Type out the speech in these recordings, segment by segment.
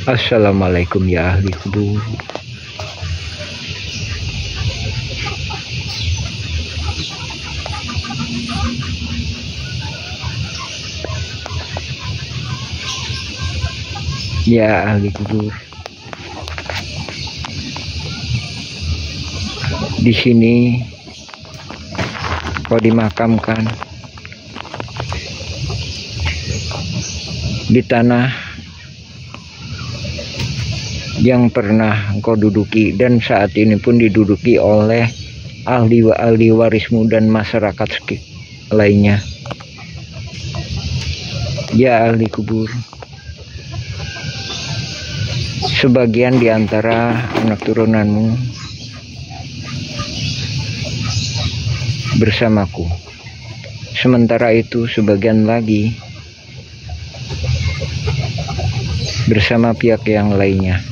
Assalamualaikum ya ahli kubur. Ya ahli kubur. Di sini kau dimakamkan di tanah yang pernah engkau duduki dan saat ini pun diduduki oleh ahli warismu dan masyarakat lainnya. Ya ahli kubur, sebagian di antara anak turunanmu bersamaku, sementara itu sebagian lagi bersama pihak yang lainnya.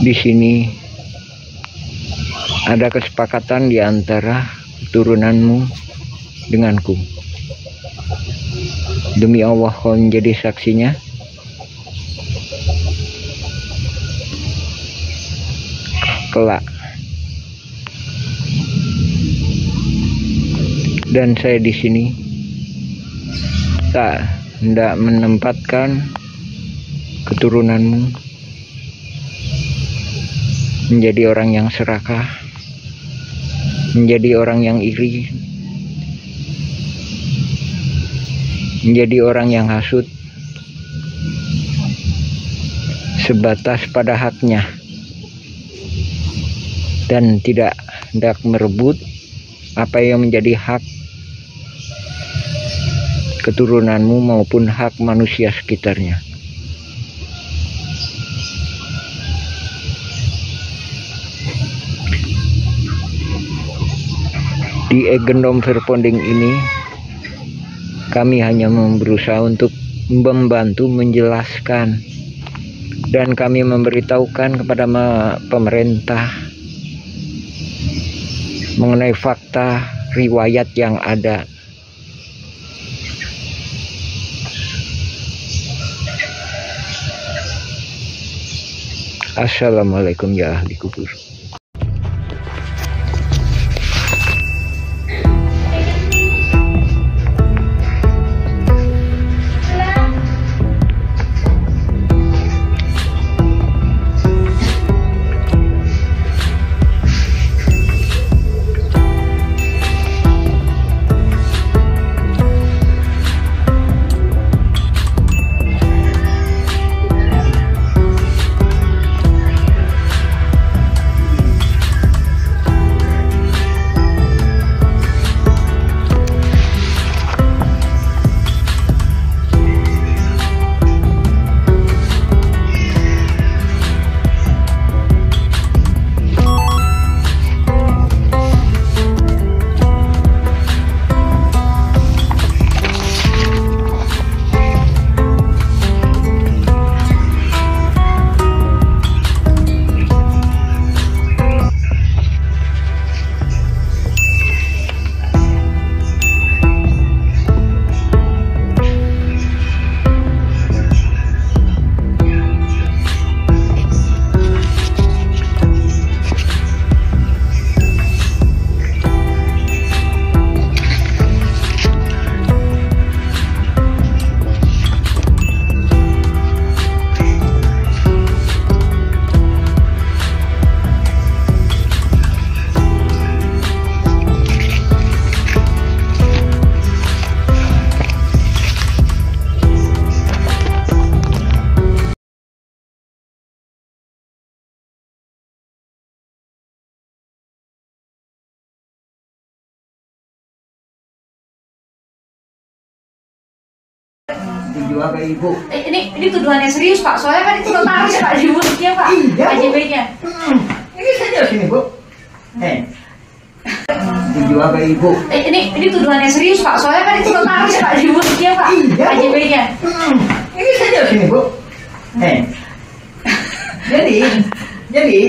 Di sini ada kesepakatan di antara keturunanmu denganku. Demi Allah kau menjadi saksinya. Kelak. Dan saya di sini tidak menempatkan keturunanmu menjadi orang yang serakah, menjadi orang yang iri, menjadi orang yang hasut, sebatas pada haknya dan tidak hendak merebut apa yang menjadi hak keturunanmu maupun hak manusia sekitarnya. Di Egendom Verponding ini kami hanya berusaha untuk membantu menjelaskan dan kami memberitahukan kepada pemerintah mengenai fakta riwayat yang ada. Assalamualaikum ya ahli kubur. Dijual ke ibu. Ini tuduhannya serius Pak, soalnya kan itu notaris Pak di mulutnya Pak. Iya, KJP-nya. Ini saja sini Bu. Dijual ke ibu. Ini tuduhannya serius Pak, soalnya kan itu notaris Pak di mulutnya Pak. Iya, KJP-nya. Ini saja sini Bu. Jadi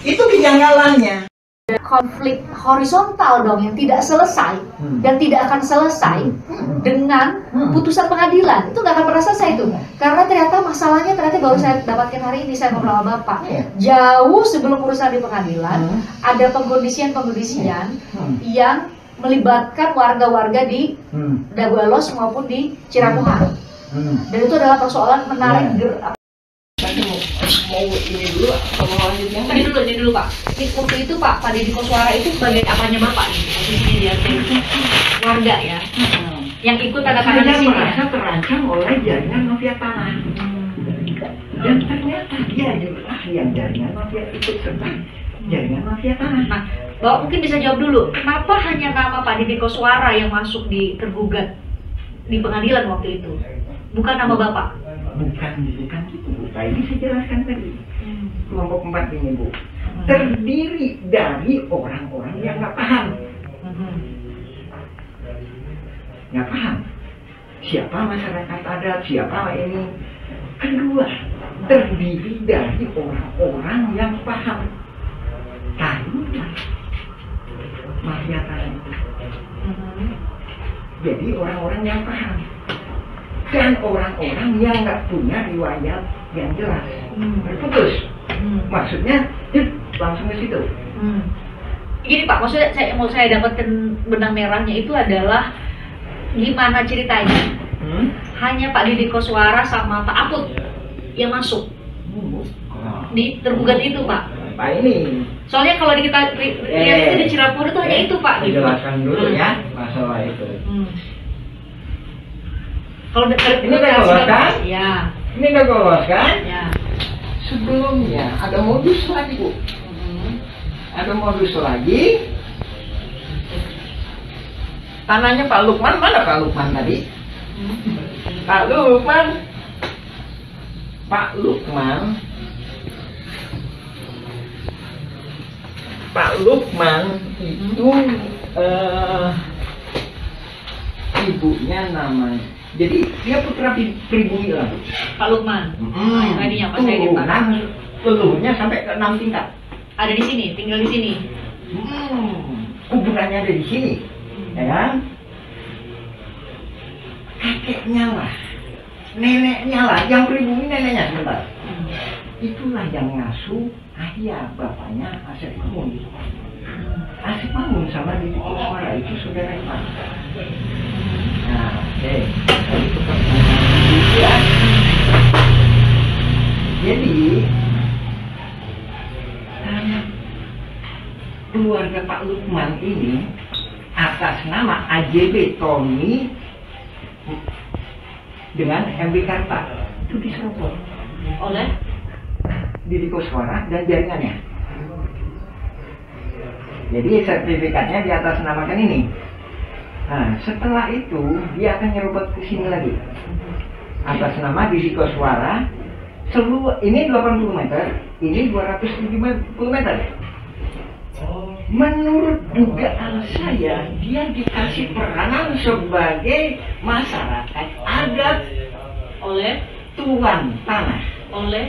itu kejanggalannya. ada konflik horizontal dong yang tidak selesai dan tidak akan selesai dengan putusan pengadilan. Itu nggak akan pernah selesai itu. Karena ternyata masalahnya baru saya dapatkan hari ini, saya ngobrol sama Bapak. Jauh sebelum urusan di pengadilan, ada pengkondisian yang melibatkan warga-warga di Dagualos maupun di Ciramuha. Dan itu adalah persoalan menarik mau ini dulu atau mau lanjutnya? Ini dulu Pak. Waktu itu Pak Deddy Koswara itu sebagai apanya Bapak nih? Posisinya dia warga ya. Yang ikut tanda tangan di sini. Merasa terancam oleh jaringan mafia tanah. Dan ternyata dia juga yang jaringan mafia ikut serta jaringan mafia tanah. Nah, Bapak mungkin bisa jawab dulu, kenapa hanya nama Pak Deddy Koswara yang masuk di tergugat di pengadilan waktu itu? Bukan nama Bapak? Bukan gitu Bu. Tadi saya jelaskan tadi. Kelompok 4 ini Bu. Terdiri dari orang-orang yang nggak paham. Nggak paham. Siapa masyarakat adat, siapa ini. Kedua, terdiri dari orang-orang yang paham. Tahu mafia tanah itu. Jadi orang-orang yang paham. Dan orang-orang yang nggak punya riwayat yang jelas, berputus. Maksudnya, langsung ke situ. Gini Pak, maksudnya mau saya dapatkan benang merahnya itu adalah gimana ceritanya? Hanya Pak Deddy Koswara sama Pak Aput yang masuk di tergugat itu Pak. Pak ini. Soalnya kalau kita lihat itu di Cirebon itu hanya itu Pak. Gitu. Jelaskan dulu ya masalah itu. Kalau ini udah lolos kan? Ya. Ini udah lolos kan? Ya. Sebelumnya ada modus lagi Bu. Ada modus lagi. Tanahnya Pak Lukman, mana Pak Lukman tadi? Pak Lukman. Pak Lukman itu ibunya namanya. Jadi dia putra pribumi lah. Pak Lukman. Tadinya Pak saya Pak. Leluhurnya sampai ke 6 tingkat. Ada di sini, tinggal di sini. Kuburannya ada di sini. Ya kan? Kakeknya lah, neneknya lah, yang pribumi neneknya sebentar. Itulah yang ngasuh ayah bapaknya Asep Mamun. Asep Mamun sama Deddy Koswara itu saudara Iman. Nah, itu ya. Jadi keluarga Pak Lukman ini atas nama AJB Tommy dengan MB Karta itu diserobot oleh Deddy Koswara dan jaringannya. Jadi sertifikatnya di atas namakan ini. Nah, setelah itu dia akan nyerobot ke sini lagi atas nama Deddy Koswara. Ini 80 meter, ini 270 meter. Menurut dugaan saya, dia dikasih peranan sebagai masyarakat adat oleh tuan tanah, oleh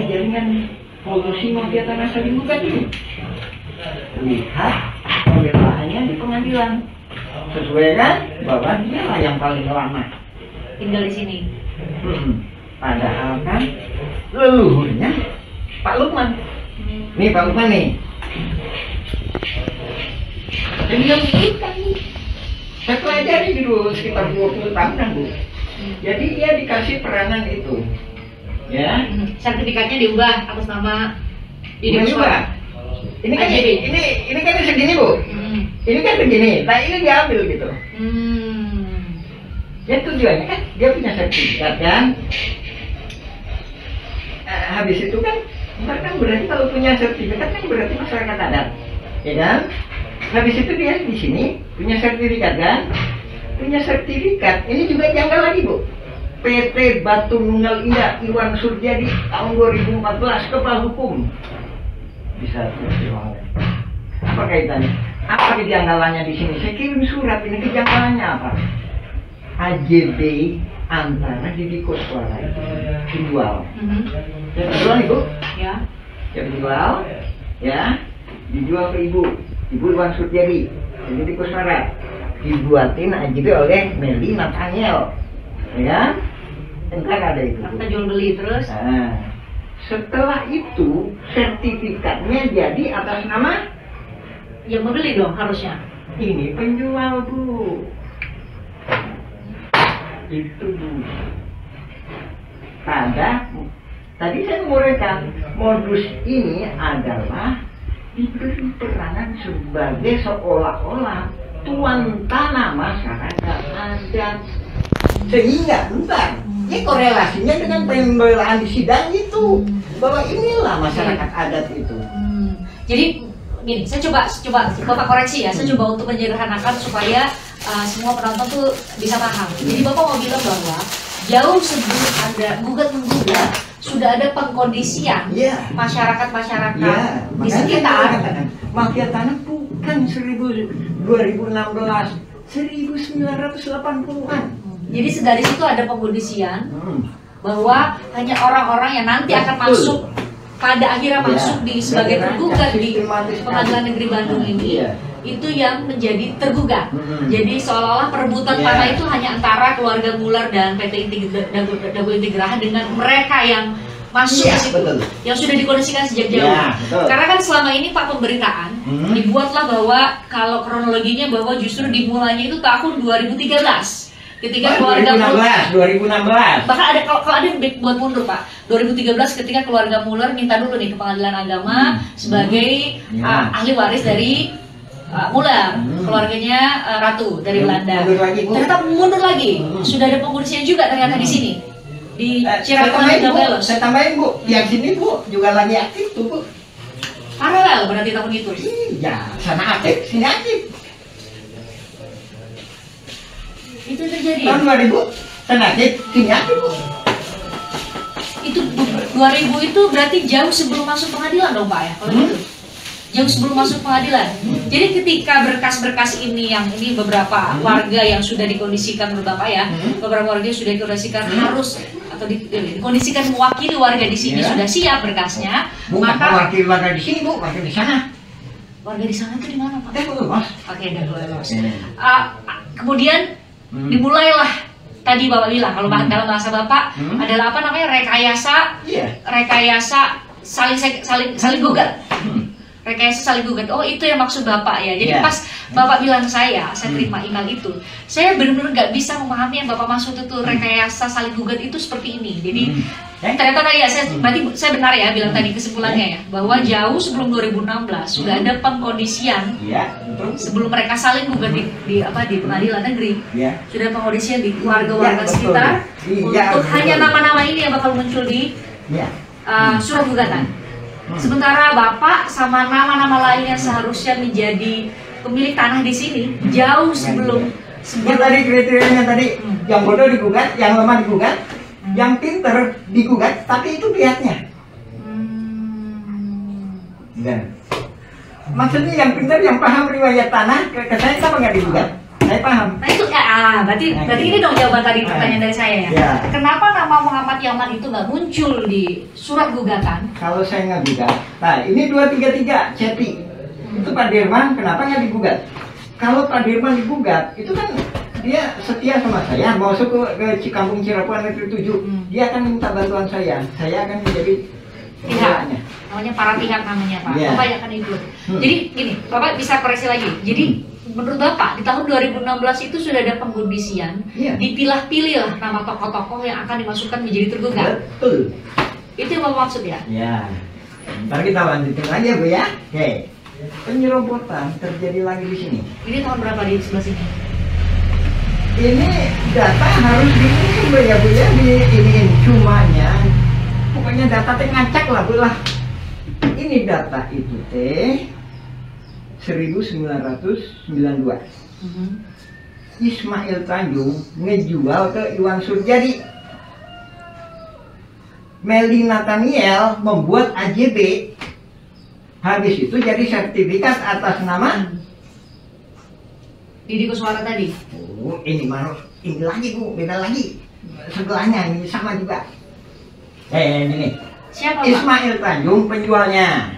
jaringan polusi mafia tanah Saribukan ini. Lihat pembelaannya di pengadilan, sesuai kan bahwa dia lah yang paling lama tinggal di sini. Padahal kan leluhurnya Pak Lukman. Nih Pak Lukman nih. Dan dia bukan. Saya pelajari dulu sekitar 20 tahunan Bu. Jadi dia dikasih peranan itu. Ya. Sertifikatnya diubah atas nama Deddy Koswara. Ini kan ini kan segini Bu. Ini kan segini. Nah ini diambil gitu. Ya tujuannya kan dia punya sertifikat kan. Habis itu kan berarti kalau punya sertifikat kan berarti masyarakat adat, ya kan? Habis itu dia di sini punya sertifikat kan? Punya sertifikat. Ini juga janggal lagi Bu. PT Batu Nunggal Indah Iwan Surjadi tahun 2014 kepala hukum. Bisa apa kaitannya? Apa kejanggalannya di sini? Saya kirim surat ini kejanggalannya apa? AJB antara Deddy Koswara itu dijual. Yang dijual Ibu? Ya. Yang dijual, ya. dijual ke ibu Iwan Suryadi, jadi di Kusmara, dibuatin AJB oleh Meli Nathaniel, ya, entar ada itu. Kita jual beli terus. Nah, setelah itu sertifikatnya jadi atas nama yang membeli dong harusnya. ini penjual, Bu. Itu, Bu. Tadi saya menguraikan modus ini adalah diberi peranan sebagai seolah-olah tuan tanah masyarakat adat, sehingga bentar ini korelasinya dengan pembelaan di sidang itu bahwa inilah masyarakat adat itu. Jadi gini, saya coba Bapak koreksi ya, saya coba untuk menyederhanakan supaya semua penonton tuh bisa paham. Jadi Bapak mau bilang bahwa jauh sebelum ada gugat-menggugat sudah ada pengkondisian masyarakat-masyarakat di sekitar. Mafia tanah bukan 2016, 1980-an. Jadi dari situ ada pengkondisian bahwa hanya orang-orang yang nanti akan masuk pada akhirnya masuk di sebagai tergugat di Pengadilan Negeri Bandung ini, itu yang menjadi tergugat. Jadi seolah-olah perebutan tanah itu hanya antara keluarga Muller dan PT Dago Integraha dengan mereka yang masuk ke situ, yang sudah dikondisikan sejak jauh. Karena kan selama ini Pak pemberitaan dibuatlah bahwa kalau kronologinya bahwa justru dimulainya itu tahun 2013. Ketika keluarga 2016. Bahkan ada kalau ada buat mundur Pak. 2013 ketika keluarga Muller minta dulu nih ke Pengadilan Agama sebagai ahli waris dari Muller, keluarganya Ratu dari Belanda. Ternyata mundur lagi. Sudah ada pengurusnya juga ternyata di sini. Di Cirebon dan Belos. Saya tambahin, Bu. Yang sini, Bu, juga lagi aktif tuh, Bu. Paralel berarti tahun itu. Iya, sana aktif, sini aktif. Itu terjadi. Tahun 2000, sana aktif, sini aktif, Bu. Itu 2000 itu berarti jauh sebelum masuk pengadilan dong Pak ya, kalau gitu. Jauh sebelum masuk pengadilan. Jadi ketika berkas-berkas ini yang ini beberapa warga yang sudah dikondisikan menurut Bapak ya, beberapa warga yang sudah dikondisikan harus atau dikondisikan mewakili warga di sini sudah siap berkasnya, maka mewakili warga di sini, Bu, warga di sana. Warga di sana itu di mana Pak? Mas. Oke, Dagoelos. Kemudian dimulailah tadi Bapak bilang kalau dalam bahasa Bapak adalah apa namanya rekayasa saling gugat. Rekayasa saling gugat. Oh, itu yang maksud Bapak ya. Jadi pas Bapak bilang saya terima email itu, saya benar-benar nggak bisa memahami yang Bapak maksud itu rekayasa saling gugat itu seperti ini. Jadi ternyata tadi ya, berarti saya benar ya bilang tadi kesimpulannya ya, bahwa jauh sebelum 2016 sudah ada pengkondisian sebelum mereka saling gugat di Pengadilan Negeri. Sudah pengkondisian di warga-warga sekitar untuk hanya nama-nama ini yang bakal muncul di surat gugatan. Sementara Bapak sama nama-nama lain yang seharusnya menjadi pemilik tanah di sini jauh sebelum tadi kriterianya tadi yang bodoh digugat, yang lemah digugat, yang pinter digugat, tapi itu pihaknya. Maksudnya yang pinter, yang paham riwayat tanah, ke saya kenapa nggak digugat? Saya paham. Nah itu berarti ini dong jawaban tadi pertanyaan dari saya ya. Kenapa nama Muhammad Yaman itu nggak muncul di surat gugatan? Kalau saya nggak gugat, nah ini 233 Ceti itu Pak Dirman, kenapa nggak digugat? Kalau Pak Dirman digugat, itu kan dia setia sama saya, mau masuk ke Cikampung Cirebon Negeri 7, dia akan minta bantuan saya akan menjadi pihaknya. Namanya para pihak namanya Pak. Bapak yang akan ikut. Jadi gini, Bapak bisa koreksi lagi. Jadi menurut Bapak di tahun 2016 itu sudah ada pengkondisian, dipilah-pilih lah nama tokoh-tokoh yang akan dimasukkan menjadi tergugat. Betul. Itu yang Bapak maksud ya? Ya. Ntar kita lanjutin lagi ya Bu ya. Oke. Penyerobotan terjadi lagi di sini. Ini tahun berapa di sebelah sini? Ini data harus diisi Bu ya, diiniin cumanya. Pokoknya data teh ngacak lah Bu lah. Ini data itu teh 1992. Ismail Tanjung ngejual ke Iwan Suryadi. Meli Nathaniel membuat AJB. Habis itu jadi sertifikat atas nama Didi Kuswara tadi. Oh, ini lagi Bu, beda lagi. Sebelahnya ini sama juga. Ini. Siapa Pak? Ismail Tanjung penjualnya.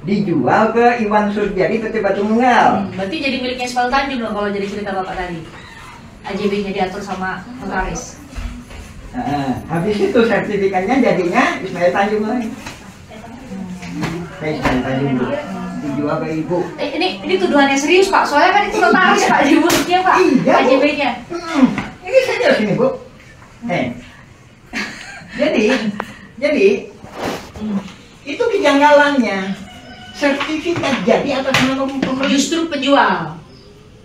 dijual ke Iwan Surjadi PT Batu Nunggal. Berarti jadi miliknya Ismail Tanjung dong kalau jadi cerita Bapak tadi. AJB-nya diatur sama notaris. Habis itu sertifikatnya jadinya Ismail Tanjung lagi. Ismail Tanjung dijual ke ibu. Ini tuduhannya serius Pak, soalnya kan itu notaris Pak di mulutnya Pak. Iya, Bu. AJB-nya. Ini saja sini Bu. Jadi itu kejanggalannya. Sertifikat jadi atas nama pembeli. Justru penjual.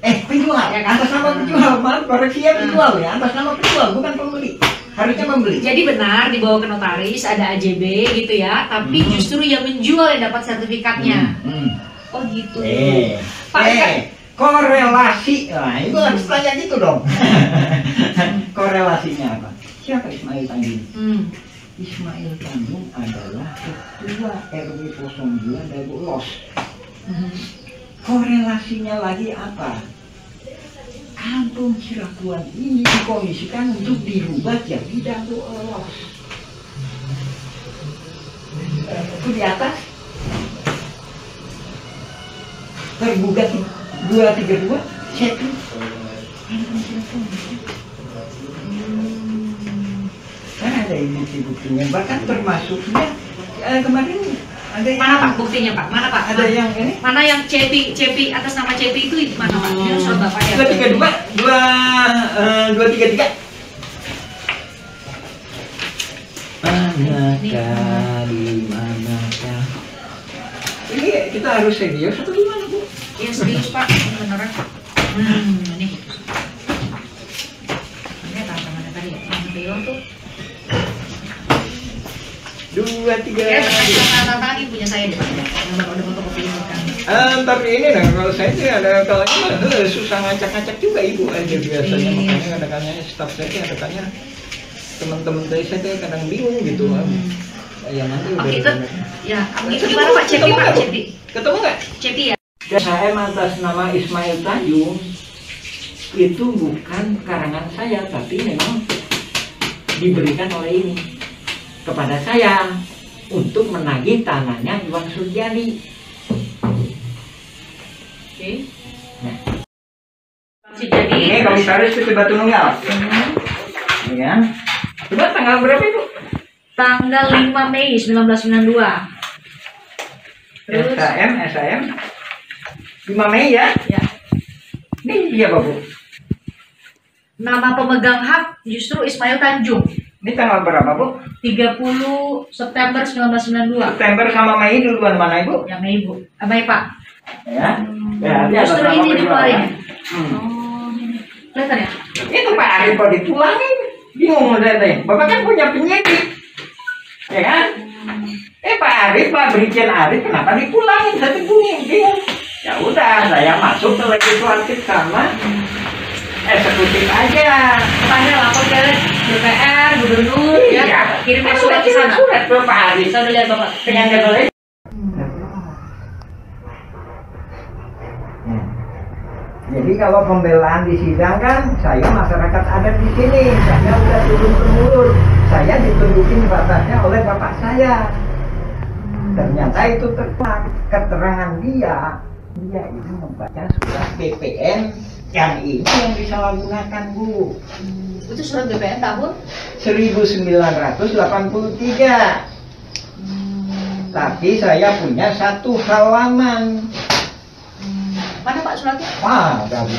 Penjual ya, atas nama penjual. Maaf, koreksi ya, penjual ya, atas nama penjual bukan pembeli. Harusnya membeli. Jadi benar dibawa ke notaris ada AJB gitu ya, tapi justru yang menjual yang dapat sertifikatnya. Oh gitu. Korelasi. Nah, itu harus tanya gitu dong. Korelasinya apa? Siapa Ismail Tanjung? Ismail Tanjung adalah ketua RW 02 Dago Los. Korelasinya lagi apa? Kampung Cirakuan ini dikondisikan untuk dirubah jadi Dago Los. Itu di atas tergugat 232 setting. Kan ada ini buktinya, bahkan termasuknya kemarin ada yang, Mana Pak buktinya Pak? Mana Pak? ada yang ini Mana yang CP atas nama CP itu mana Pak? Ini surat Bapak ya. 233. Manakah di manakah? Ini kita harus serius atau gimana Bu? Iya serius Pak, ini beneran. Ini. Ini apa mana tadi ya? Yang Dewan tuh. 233. Ya, tanda tangan ini punya saya deh Pak. Yang Bapak udah fotokopiin buat kami. Tapi ini nah kalau saya sih ada kalanya susah ngacak-ngacak juga Ibu aja biasanya, makanya kadang-kadang staff saya kadang-kadang teman-teman saya kadang bingung gitu. Ya nanti udah. Itu ya, itu gimana Pak CP Pak CP? Ketemu nggak? CP ya. Saya atas nama Ismail Tanjung itu bukan karangan saya, tapi memang diberikan oleh ini kepada saya untuk menagih tanahnya Iwan Surjadi. Oke. Nah, Jadi ini komisaris PT Batu Nunggal. Ya. Coba tanggal berapa Ibu? tanggal 5 Mei 1992. Terus SAM 5 Mei ya? ya, Ini siapa Bu? nama pemegang hak justru Ismail Tanjung. Ini tanggal berapa Bu? 30 September 1992. September sama Mei duluan mana Ibu? Ya Mei Bu. Mei Pak. Ya. Ya, dia Justru atas nama ini penjual, dikeluarin. ya. Oh, ini. Kelihatan ya? Itu Pak Arif kok dipulangin. Bingung saya teh. Bapak kan punya penyidik. Ya kan? Pak Arif, Pak Brigjen Arif kenapa dipulangin? Saya bingung. Ya udah, saya masuk ke legislatif sama eksekutif aja. Tanya lapor ke DPR, gubernur, Iya. ya. Kirimnya surat ke sana. Surat ke Pak Arif. Saya udah lihat Bapak. Dengan jadwalnya. Jadi kalau pembelaan di sidang kan, saya masyarakat adat di sini, saya udah turun temurun, saya ditunjukin batasnya oleh bapak saya. Ternyata itu tepat keterangan dia ini membaca surat BPN yang ini yang disalahgunakan Bu. Itu surat BPN tahun 1983. Tapi saya punya satu halaman. mana Pak suratnya? Wah, ada Bu.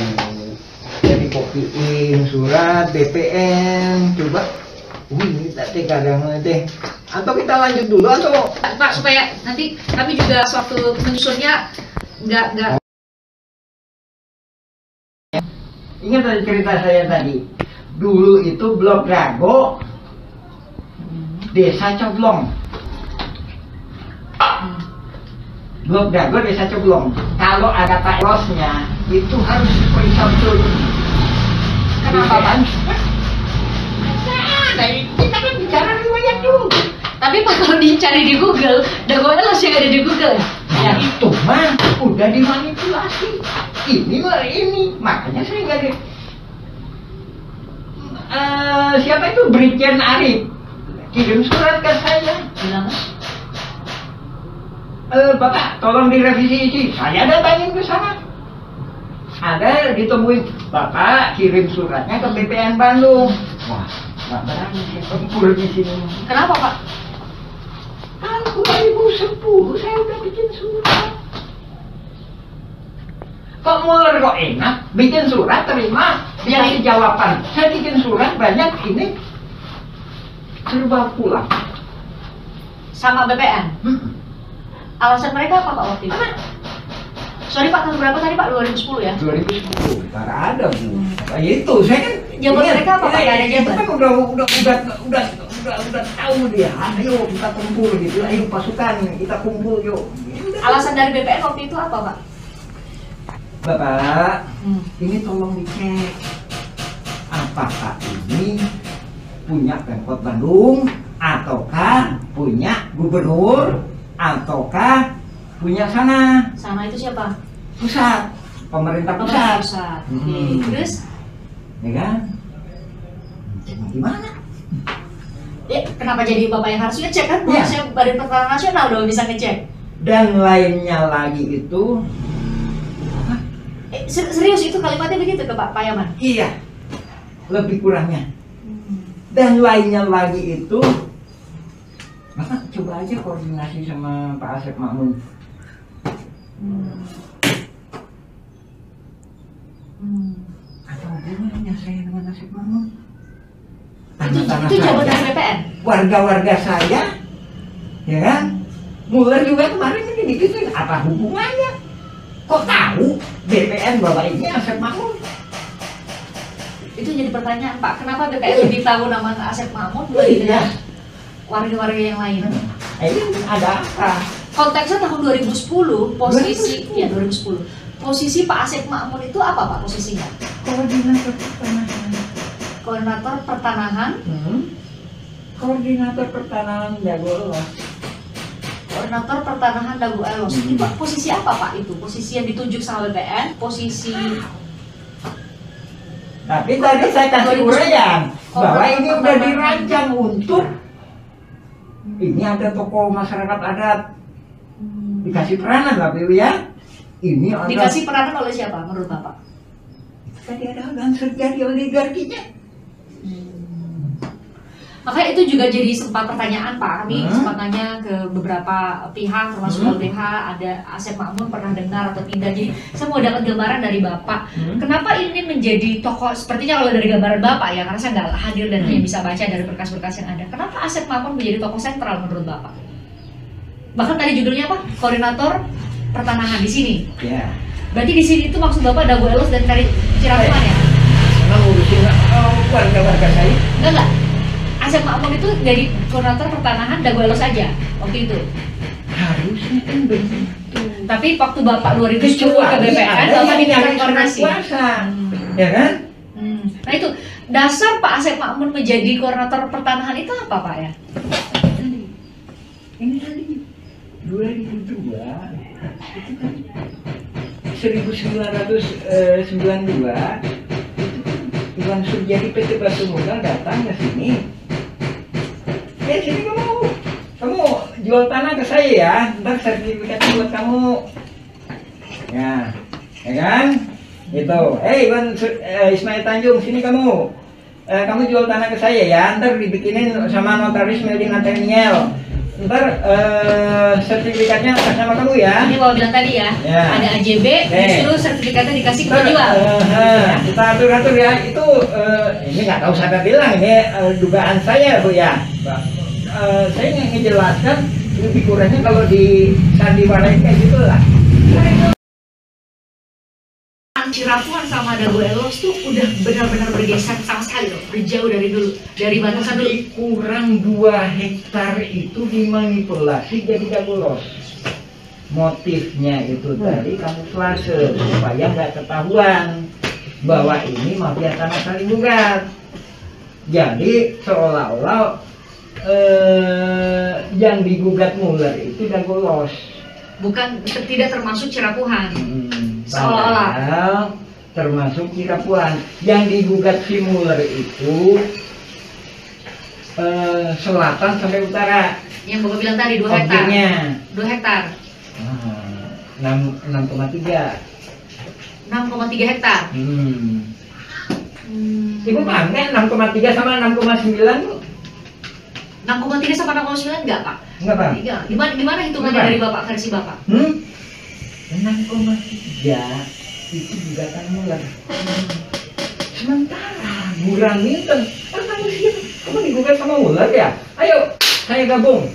Jadi kopiin surat BPN, coba. Ini tadi kadang teh. Atau kita lanjut dulu atau Pak supaya nanti kami juga waktu menyusunnya nggak. ingat tadi cerita saya tadi. Dulu itu Blok Dago, Desa Coblong. Blok Dago, Desa Coblong. Kalau ada Pak Rosnya, itu harus periksa betul. Kenapa Pak? Kita kan bicara riwayat dulu. Tapi Pak kalau dicari di Google, Dago Los yang ada di Google. Ya itu mah udah dimanipulasi. Ini lah ini, makanya saya nggak di. Siapa itu Brigjen Arif kirim surat ke saya. Bilang Bapak tolong direvisi isi. Saya datangin ke sana. Ada ditemuin, Bapak kirim suratnya ke BPN Bandung. Wah, nggak berani saya tempur di sini. Kenapa Pak? Kan 2010 saya udah bikin surat. Kok Muller kok enak? Bikin surat terima, biar jawaban. Saya bikin surat banyak ini serba pulang. Sama BPN? Alasan mereka apa Pak waktu itu? Sorry Pak, tahun berapa tadi Pak? 2010 ya? 2010, ntar ada Bu. Nah, itu saya kan. Jawaban mereka apa Pak? Gak ada jawaban? Kan udah tahu dia. Ayo kita kumpul gitu. Ayo pasukan kita kumpul yuk. Alasan dari BPN waktu itu apa Pak? Bapak, ini tolong dicek. Apakah ini punya Pemkot Bandung ataukah punya gubernur ataukah punya sana? Sana itu siapa? Pusat, pemerintah pusat. Oke. Terus? Ya kan? Gimana? Kenapa jadi Bapak yang harus ngecek kan? Ya. Harusnya Badan Pertanahan Nasional dong bisa ngecek. Dan lainnya lagi itu, Serius itu kalimatnya begitu ke Pak Yaman? iya, lebih kurangnya. Dan lainnya lagi itu, Bapak coba aja koordinasi sama Pak Asep Makmun. Atau hubungannya saya dengan Asep Makmun? Itu jawaban dari BPN? Warga-warga saya, ya kan? Muller juga kemarin ini digituin, apa hubungannya? Kok tahu BPN bahwa ini Asep Makmun? Itu jadi pertanyaan Pak, kenapa BPN lebih tahu nama Asep Makmun dibandingkan warga-warga yang lain? Ini ada apa? Konteksnya tahun 2010, posisi 2010. Posisi Pak Asep Makmun itu apa Pak posisinya? Koordinator pertanahan. Koordinator pertanahan. Koordinator pertanahan Dagolos. Koordinator pertanahan Dago Elos. Itu posisi apa Pak itu? Posisi yang ditunjuk sama BPN, posisi. Tapi tadi saya kasih uraian bahwa ini udah dirancang untuk ini ada tokoh masyarakat adat dikasih peranan lah Bu ya. Ini ada Dikasih peranan oleh siapa menurut Bapak? tadi ada langsung jadi oligarkinya. Makanya itu juga jadi sempat pertanyaan Pak, kami sempat nanya ke beberapa pihak termasuk LBH, ada Asep Makmun pernah dengar atau tidak. Jadi saya mau dapat gambaran dari Bapak, kenapa ini menjadi tokoh, sepertinya kalau dari gambaran Bapak ya, karena saya nggak hadir dan hanya bisa baca dari berkas-berkas yang ada. Kenapa Asep Makmun menjadi tokoh sentral menurut Bapak? Bahkan tadi judulnya apa? Koordinator pertanahan di sini. Ya. Berarti di sini itu maksud Bapak Dago Elos dan Kari Cirakuan ya? Karena ngurusin warga-warga saya. Enggak. Asep Makmun itu jadi koordinator pertanahan Dago Elos aja waktu itu. Harusnya kan begitu. Tapi waktu Bapak 2010 ke BPN, Bapak diminta koordinasi. Ya kan? Nah itu dasar Pak Asep Makmun menjadi koordinator pertanahan itu apa Pak ya? Ini tadi 2002 itu kan 1992 Iwan Suryadi PT Batu Modal datang ke sini. Ya sini kamu jual tanah ke saya ya, ntar sertifikatnya buat kamu. Ya kan? Itu. Iwan Ismail Tanjung, sini kamu. Kamu jual tanah ke saya ya, ntar dibikinin sama notaris Meldi Nathaniel. Ntar sertifikatnya atas nama kamu ya. Ini bawa bilang tadi ya, ada AJB, justru sertifikatnya dikasih ke penjual. Kita atur-atur ya, itu ini nggak tahu siapa bilang, ini dugaan saya Bu ya. Saya ngejelaskan lebih kurangnya kalau di sandiwara kayak gitu lah. Cirakuan sama Dago Elos tuh udah benar-benar bergeser sama sekali loh, berjauh dari dulu, dari batasan dulu. Kurang 2 hektar itu dimanipulasi jadi Dagolos. Motifnya itu tadi kamuflase supaya nggak ketahuan bahwa ini mafia tanah saling gugat. Jadi seolah-olah yang digugat Muller itu Dagolos. Bukan, tidak termasuk Cirakuan. Seolah-olah termasuk Cirakuan. Yang digugat si Muller itu selatan sampai utara. Yang Bapak bilang tadi 2 hektar. Objeknya. 2 hektar. 6,3. 6,3 hektar. Ibu paham kan 6,3 sama 6,9? 6,3 sama 6,9 enggak, Pak? Enggak paham? Iya. Gimana hitungannya Enggak. dari Bapak, versi Bapak? 6,3 itu gugatan Muller. Sementara Burhan Minten kan kamu digugat sama Muller ya? Ayo, saya gabung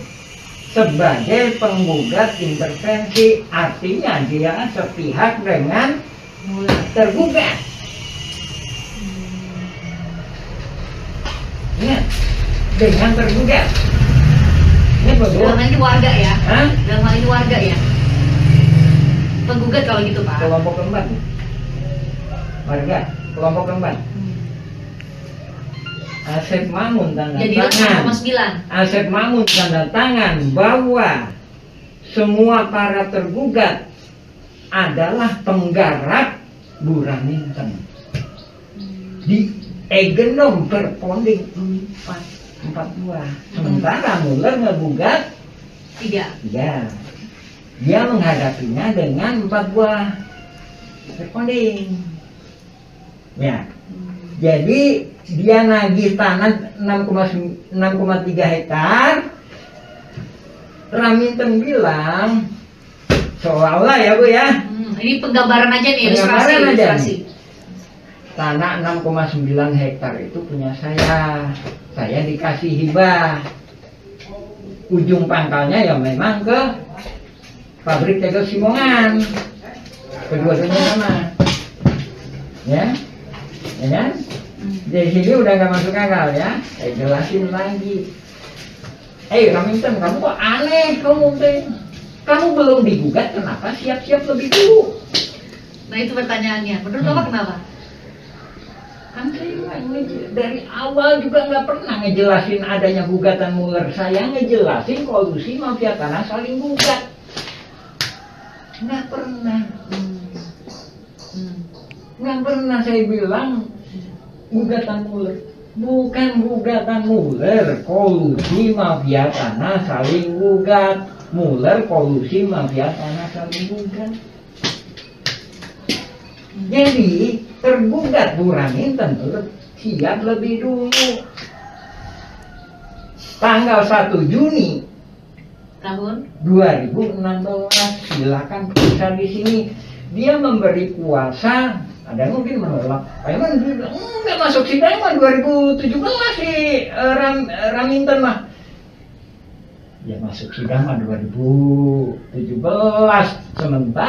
sebagai penggugat intervensi, artinya dia sepihak dengan tergugat. Ingat, dengan tergugat. Ini Dalam hal ini warga ya? Hah? Dalam hal ini warga ya? Penggugat kalau gitu, Pak. Kelompok keempat. Warga, kelompok keempat. Asep Mamun tanda Jadi tangan. 6,9. Asep Mamun tanda tangan bahwa semua para tergugat adalah penggarap Burhan Minten di Egenom Perponding 42. Sementara Muller ngegugat 3. 3. Dia menghadapinya dengan 4 buah perponding. Ya. Jadi dia nagih tanah 6,3 hektar. Raminten bilang seolah-olah ya Bu ya. Ini penggambaran aja nih, Penggambaran aja ilustrasi. Tanah 6,9 hektar itu punya saya. Saya dikasih hibah. Ujung pangkalnya ya memang ke pabrik tegel Simongan. Kedua-duanya sama. Ya. Ya kan? Di sini udah nggak masuk akal ya. Saya jelasin lagi. Raminten, kamu kok aneh kamu teh? Kamu belum digugat, kenapa siap-siap lebih dulu? Nah itu pertanyaannya. Menurut Bapak kenapa? Kan saya dari awal juga nggak pernah ngejelasin adanya gugatan Muller. Saya ngejelasin kolusi mafia tanah saling gugat. Nggak pernah. Nggak pernah saya bilang gugatan Muller. Bukan gugatan Muller, kolusi mafia tanah saling gugat. Muller kolusi mafia tanah saling gugat. Jadi tergugat Burhan Minten siap lebih dulu. Tanggal 1 Juni Tahun 2016, silakan periksa di sini. Dia memberi kuasa, ada yang mungkin menolak. Pak Iman bilang, nggak masuk sidang mah 2017 si Raminten mah. Ya masuk sidang mah 2017. Sementara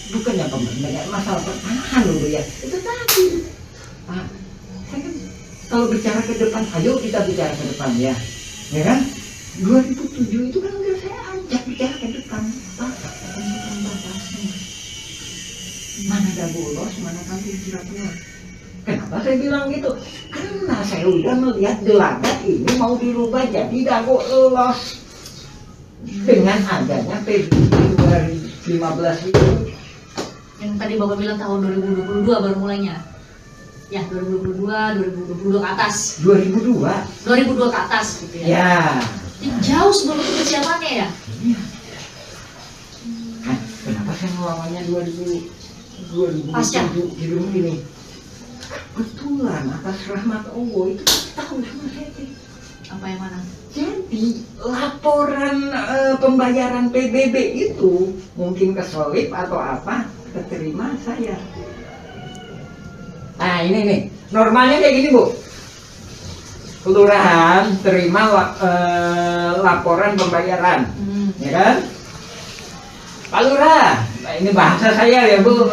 bukannya pemerintah masalah pertahanan loh ya. Itu tadi. Pak, saya kan kalau bicara ke depan, ayo kita bicara ke depan ya. Ya kan? 2007 itu kan udah saya ajak bicara ke depan. Pak, tentukan batasnya. Mana ada bolos, mana kami tidak keluar. Kenapa saya bilang gitu? Karena saya udah melihat gelagat ini mau dirubah jadi dago lolos. Dengan adanya PBB 2015 itu. yang tadi Bapak bilang tahun 2022 baru mulainya. Ya, 2022 ke atas. 2002 ke atas gitu ya. ya. Ini jauh sebelum persiapannya ya. Iya. Kenapa saya ngelawannya 2007 Pasca. Hidung ini? Kebetulan atas rahmat Allah itu tahu sama saya. Apa yang mana? Jadi laporan pembayaran PBB itu mungkin keselip atau apa keterima saya. Nah ini nih normalnya kayak gini Bu. Kelurahan terima laporan pembayaran, ya kan? Pak Lurah, ini bahasa saya ya Bu,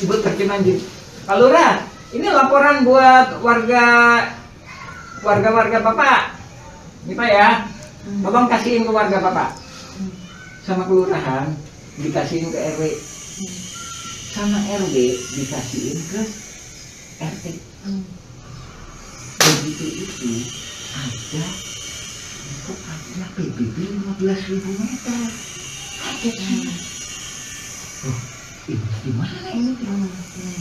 Ibu terjemahin gitu. Pak Lurah, ini laporan buat warga Bapak. Ini Pak ya, tolong kasihin ke warga Bapak. Sama kelurahan dikasihin ke RW, sama RW dikasihin ke RT. Begitu itu ada untuk ada PBB 15.000 meter. Kaget saya. Oh, ini gimana ini?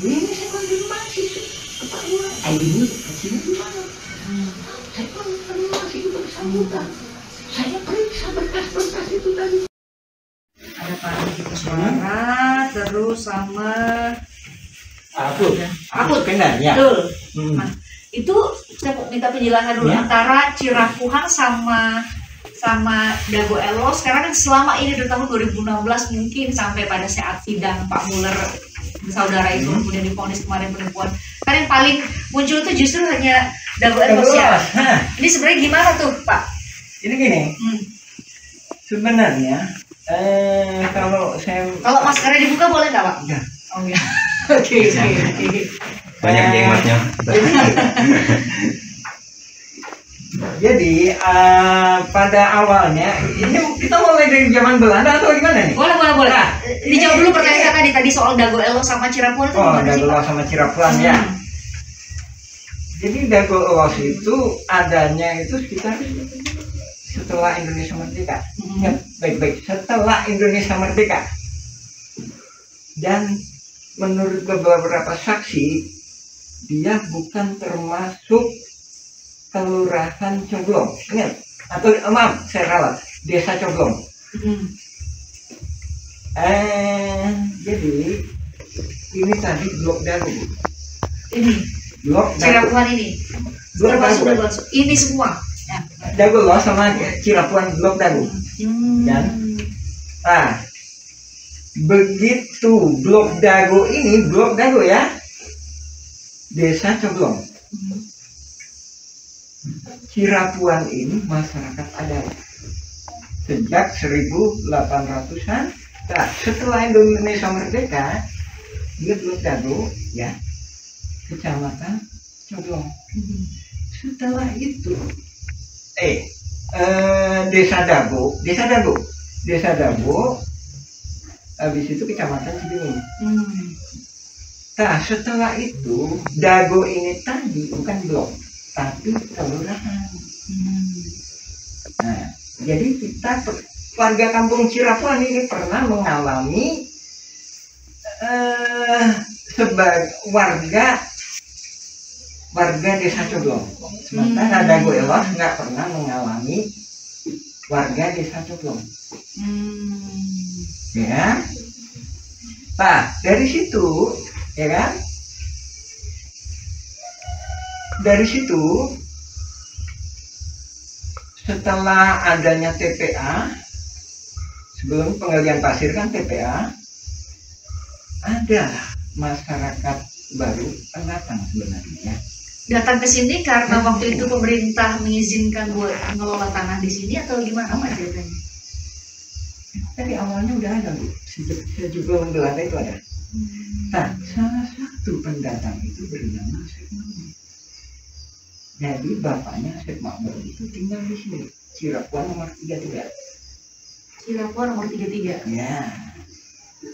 Ini saya konfirmasi ke Pak Lurah. Ini kesini gimana? Saya konfirmasi ke bersangkutan. Saya periksa bisa berkas itu tadi. Ada pari gitu suara, terus sama Akut benar ya. betul. Nah, itu saya mau minta penjelasan dulu Ya. antara Cirapuhan sama Dago Elos. Sekarang kan selama ini dari tahun 2016 mungkin sampai pada saat sidang Pak Muller saudara itu kemudian divonis kemarin penipuan. Kan yang paling muncul itu justru hanya Dago Elos ya. Nah, Ini sebenarnya gimana tuh Pak? ini gini, Hmm. sebenarnya kalau saya Kalau maskernya dibuka boleh nggak Pak? ya, Oh ya. Oke. Banyak jengotnya. Jadi pada awalnya ini kita mulai dari zaman Belanda atau gimana nih? Boleh. Nah, Dijawab dulu pertanyaan saya tadi soal Dago Elos sama Cirapuhan itu Oh, gimana sih Dago Pak? Elos sama Cirapuhan ya. Jadi Dago Elos itu adanya itu sekitar setelah Indonesia merdeka. Ya, baik-baik. Setelah Indonesia merdeka. Dan menurut beberapa saksi, dia bukan termasuk kelurahan Coblong. Ingat? Atau maaf, saya ralat. Desa Coblong. Jadi ini tadi Blok Dago. Ini Blok Dago. Cirapuhan ini Blok termasuk Dago. Dago Elos. Ini semua. Ya. Dago Elos sama Cirapuhan Blok Dago. Dan begitu Blok Dago ini, Blok Dago ya, Desa Coblong. Cirapuhan ini masyarakat adat sejak 1800-an. Nah, setelah Indonesia merdeka, dia Blok Dago ya, Kecamatan Coblong. Setelah itu Desa Dago, habis itu Kecamatan Cibinong. Nah, setelah itu Dago ini tadi bukan blok, tapi kelurahan. Nah, jadi warga kampung Cirapuhan ini pernah mengalami sebagai warga Desa Coblong. Sementara Dago Elos nggak pernah mengalami warga Desa Coblong. Ya. Nah, dari situ, ya kan? Dari situ, setelah adanya TPA, sebelum penggalian pasir kan TPA, ada masyarakat baru pendatang sebenarnya. Datang ke sini karena waktu itu pemerintah mengizinkan buat mengelola tanah di sini atau gimana Pak ceritanya? Tapi awalnya udah ada, Bu. Sebelum Belanda itu ada. Nah, salah satu pendatang itu bernama Syekh Makmur. Jadi bapaknya Syekh Makmur itu tinggal di sini, Cirapuhan nomor 33. Cirapuhan nomor 33. Ya,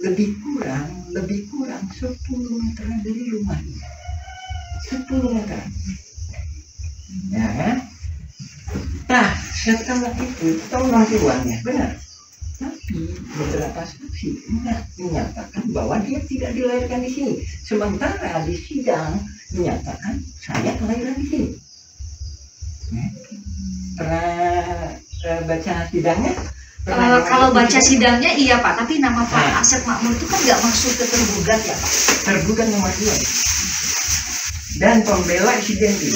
lebih kurang 10 meter dari rumahnya. 10 meter. Ya kan? Nah, setelah itu tahu orang tuanya, benar. Tapi beberapa saksi menyatakan bahwa dia tidak dilahirkan di sini. Sementara di sidang menyatakan saya kelahiran di sini. Pernah baca sidangnya? Kalau baca sidangnya iya Pak, tapi nama Pak Asep Makmur itu kan nggak masuk ke tergugat ya Pak? Tergugat nomor 2 dan pembela Sidenti.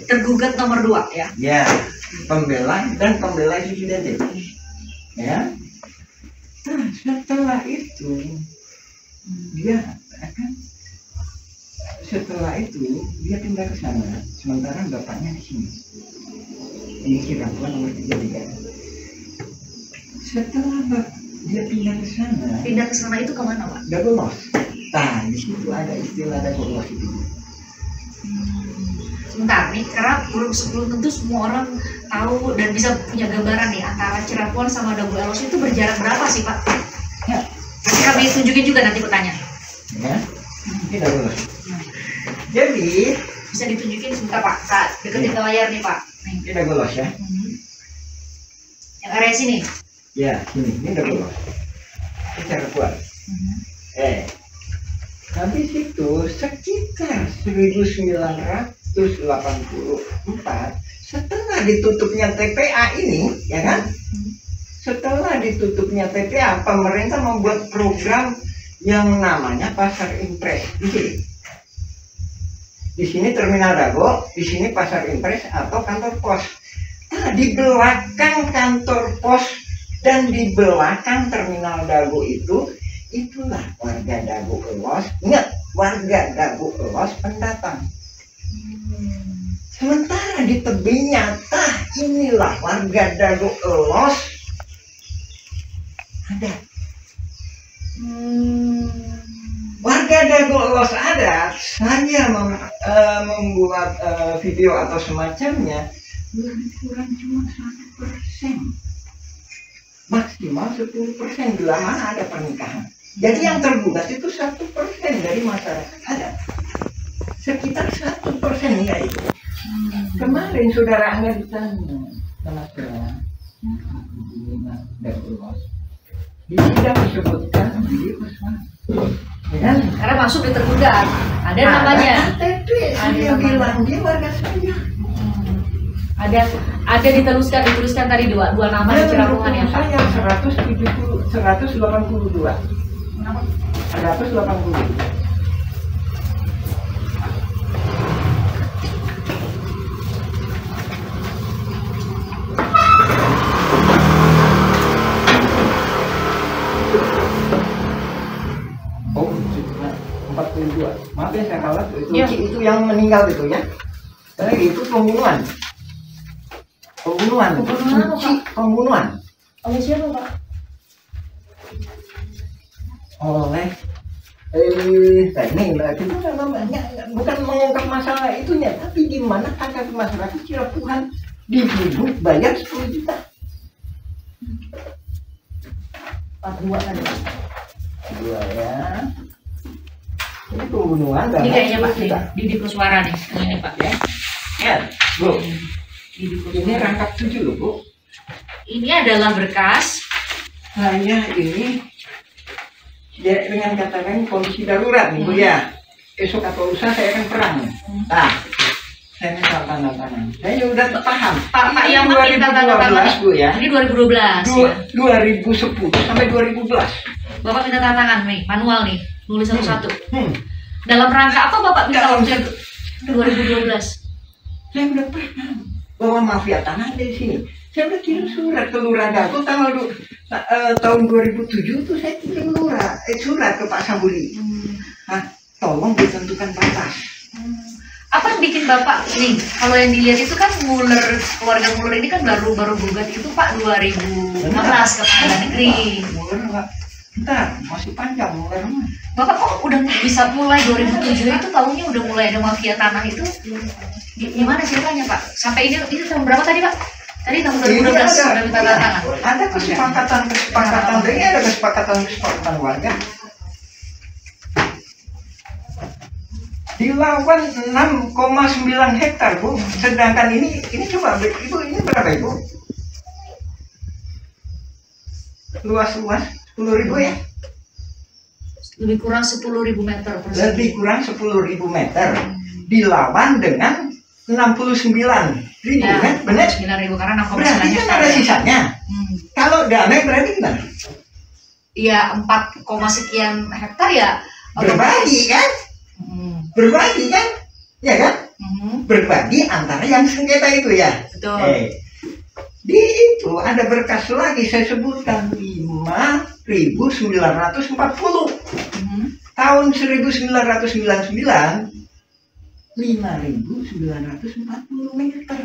Tergugat nomor 2 ya? Ya, pembela Sidenti. Ya. Nah, setelah itu dia pindah ke sana, sementara bapaknya di sini. Ini Cirapuhan nomor 33. Setelah dia pindah ke sana itu kemana Pak? Dago Elos. Nah, di situ ada istilah Dago Elos itu. Sebentar nih, karena belum tentu semua orang tahu dan bisa punya gambaran nih antara Cirapuhan sama Dago Elos itu berjarak berapa sih Pak? Ya. Nanti kami tunjukin juga nanti pertanyaan. Ya, ini Dago Elos. Jadi Bisa ditunjukin sebentar Pak, saat deketin ke layar nih Pak. Nih. ini Dago Elos ya. Yang area sini. Ya, ini Dago Elos. Ini Cirapuhan. Habis itu sekitar 1900 setelah ditutupnya TPA ini, ya kan? Setelah ditutupnya TPA, pemerintah membuat program yang namanya Pasar Impres. Di sini Terminal Dago, di sini Pasar Impres atau kantor pos. Nah, di belakang kantor pos dan di belakang Terminal Dago itulah warga Dago Elos. Ingat, warga Dago Elos pendatang. Sementara di tebing nyata inilah warga Dago Elos ada. Warga Dago Elos ada. Saya membuat video atau semacamnya lebih kurang cuma 1%, maksimal 10% bila mana ada pernikahan. Jadi yang tergugat itu 1% dari masyarakat ada. Sekitar 1% ya itu. Kemarin saudara Angga ditanya sama saya, di sidang disebutkan di ya, Karena masuk di tergugat, ada namanya. Saya bilang dia warga saya. Ada dituliskan tadi dua nama di Ciramungan ya Pak. Saya 182. 180. Oh, 42. Maaf ya saya kalah itu, Ya. Itu yang meninggal itu ya. Itu pembunuhan. Pembunuhan apa, Pak? Pembunuhan. Oleh siapa Pak? Oleh ini kita bukan mengungkap masalah itunya, tapi gimana hak masyarakat Cirapuhan dibunuh bayar 10 juta. 42 tadi. Dua ya. Ini pembunuhan. Ini kayaknya Pak Didi Kuswara nih, ini Pak ya. Ya, Bu. Didi Ini Kuswara. rangkap 7 loh, Bu. Ini adalah berkas. Saya ini ya, dengan kata lain kondisi darurat nih Bu ya. Esok atau lusa saya akan perang. Nah, saya minta tanda tangan. Saya udah paham. Pak Ini Yaman minta tanda tangan. 2012 Bu ya. Ini 2012 ya. 2010 sampai 2012. Bapak minta tanda tangan nih, manual nih, nulis satu-satu. Hmm. Dalam rangka apa Bapak minta Dalam objek 2012? Saya udah paham bahwa mafia tanah ada di sini. Saya udah kirim surat ke Lurah Dago tahun 2007 tuh saya kirim surat ke Pak Sambuli. Nah, tolong ditentukan batas. Apa yang bikin Bapak nih? Kalau yang dilihat itu kan keluarga Muller ini kan baru gugat itu Pak 2016 ke Pengadilan Negeri. Mulai enggak? Bentar, masih panjang mulai. Bapak kok udah bisa mulai 2007 itu tahunnya udah mulai ada mafia tanah itu? Gimana ceritanya Pak? Sampai ini tahun berapa tadi Pak? Tadi tahun 2012 sudah minta tanda tangan. Ada kesepakatan ini ada kesepakatan warga. Dilawan 6,9 hektar Bu, sedangkan ini coba Ibu ini berapa Ibu? Luas 10.000 ya? Lebih kurang 10.000 meter persegi. Lebih kurang 10.000 meter. Dilawan dengan 69.000 Ya, kan? Benar? 9.000 karena 6,9 Berarti kan hektar. ada sisanya. Kalau damai berarti gimana? Iya 4, sekian hektar ya. Berbagi kan? Berbagi kan? Ya kan? Berbagi antara yang sengketa itu ya. Betul. Di itu ada berkas lagi saya sebutkan 5.940 tahun 1999 5.940 meter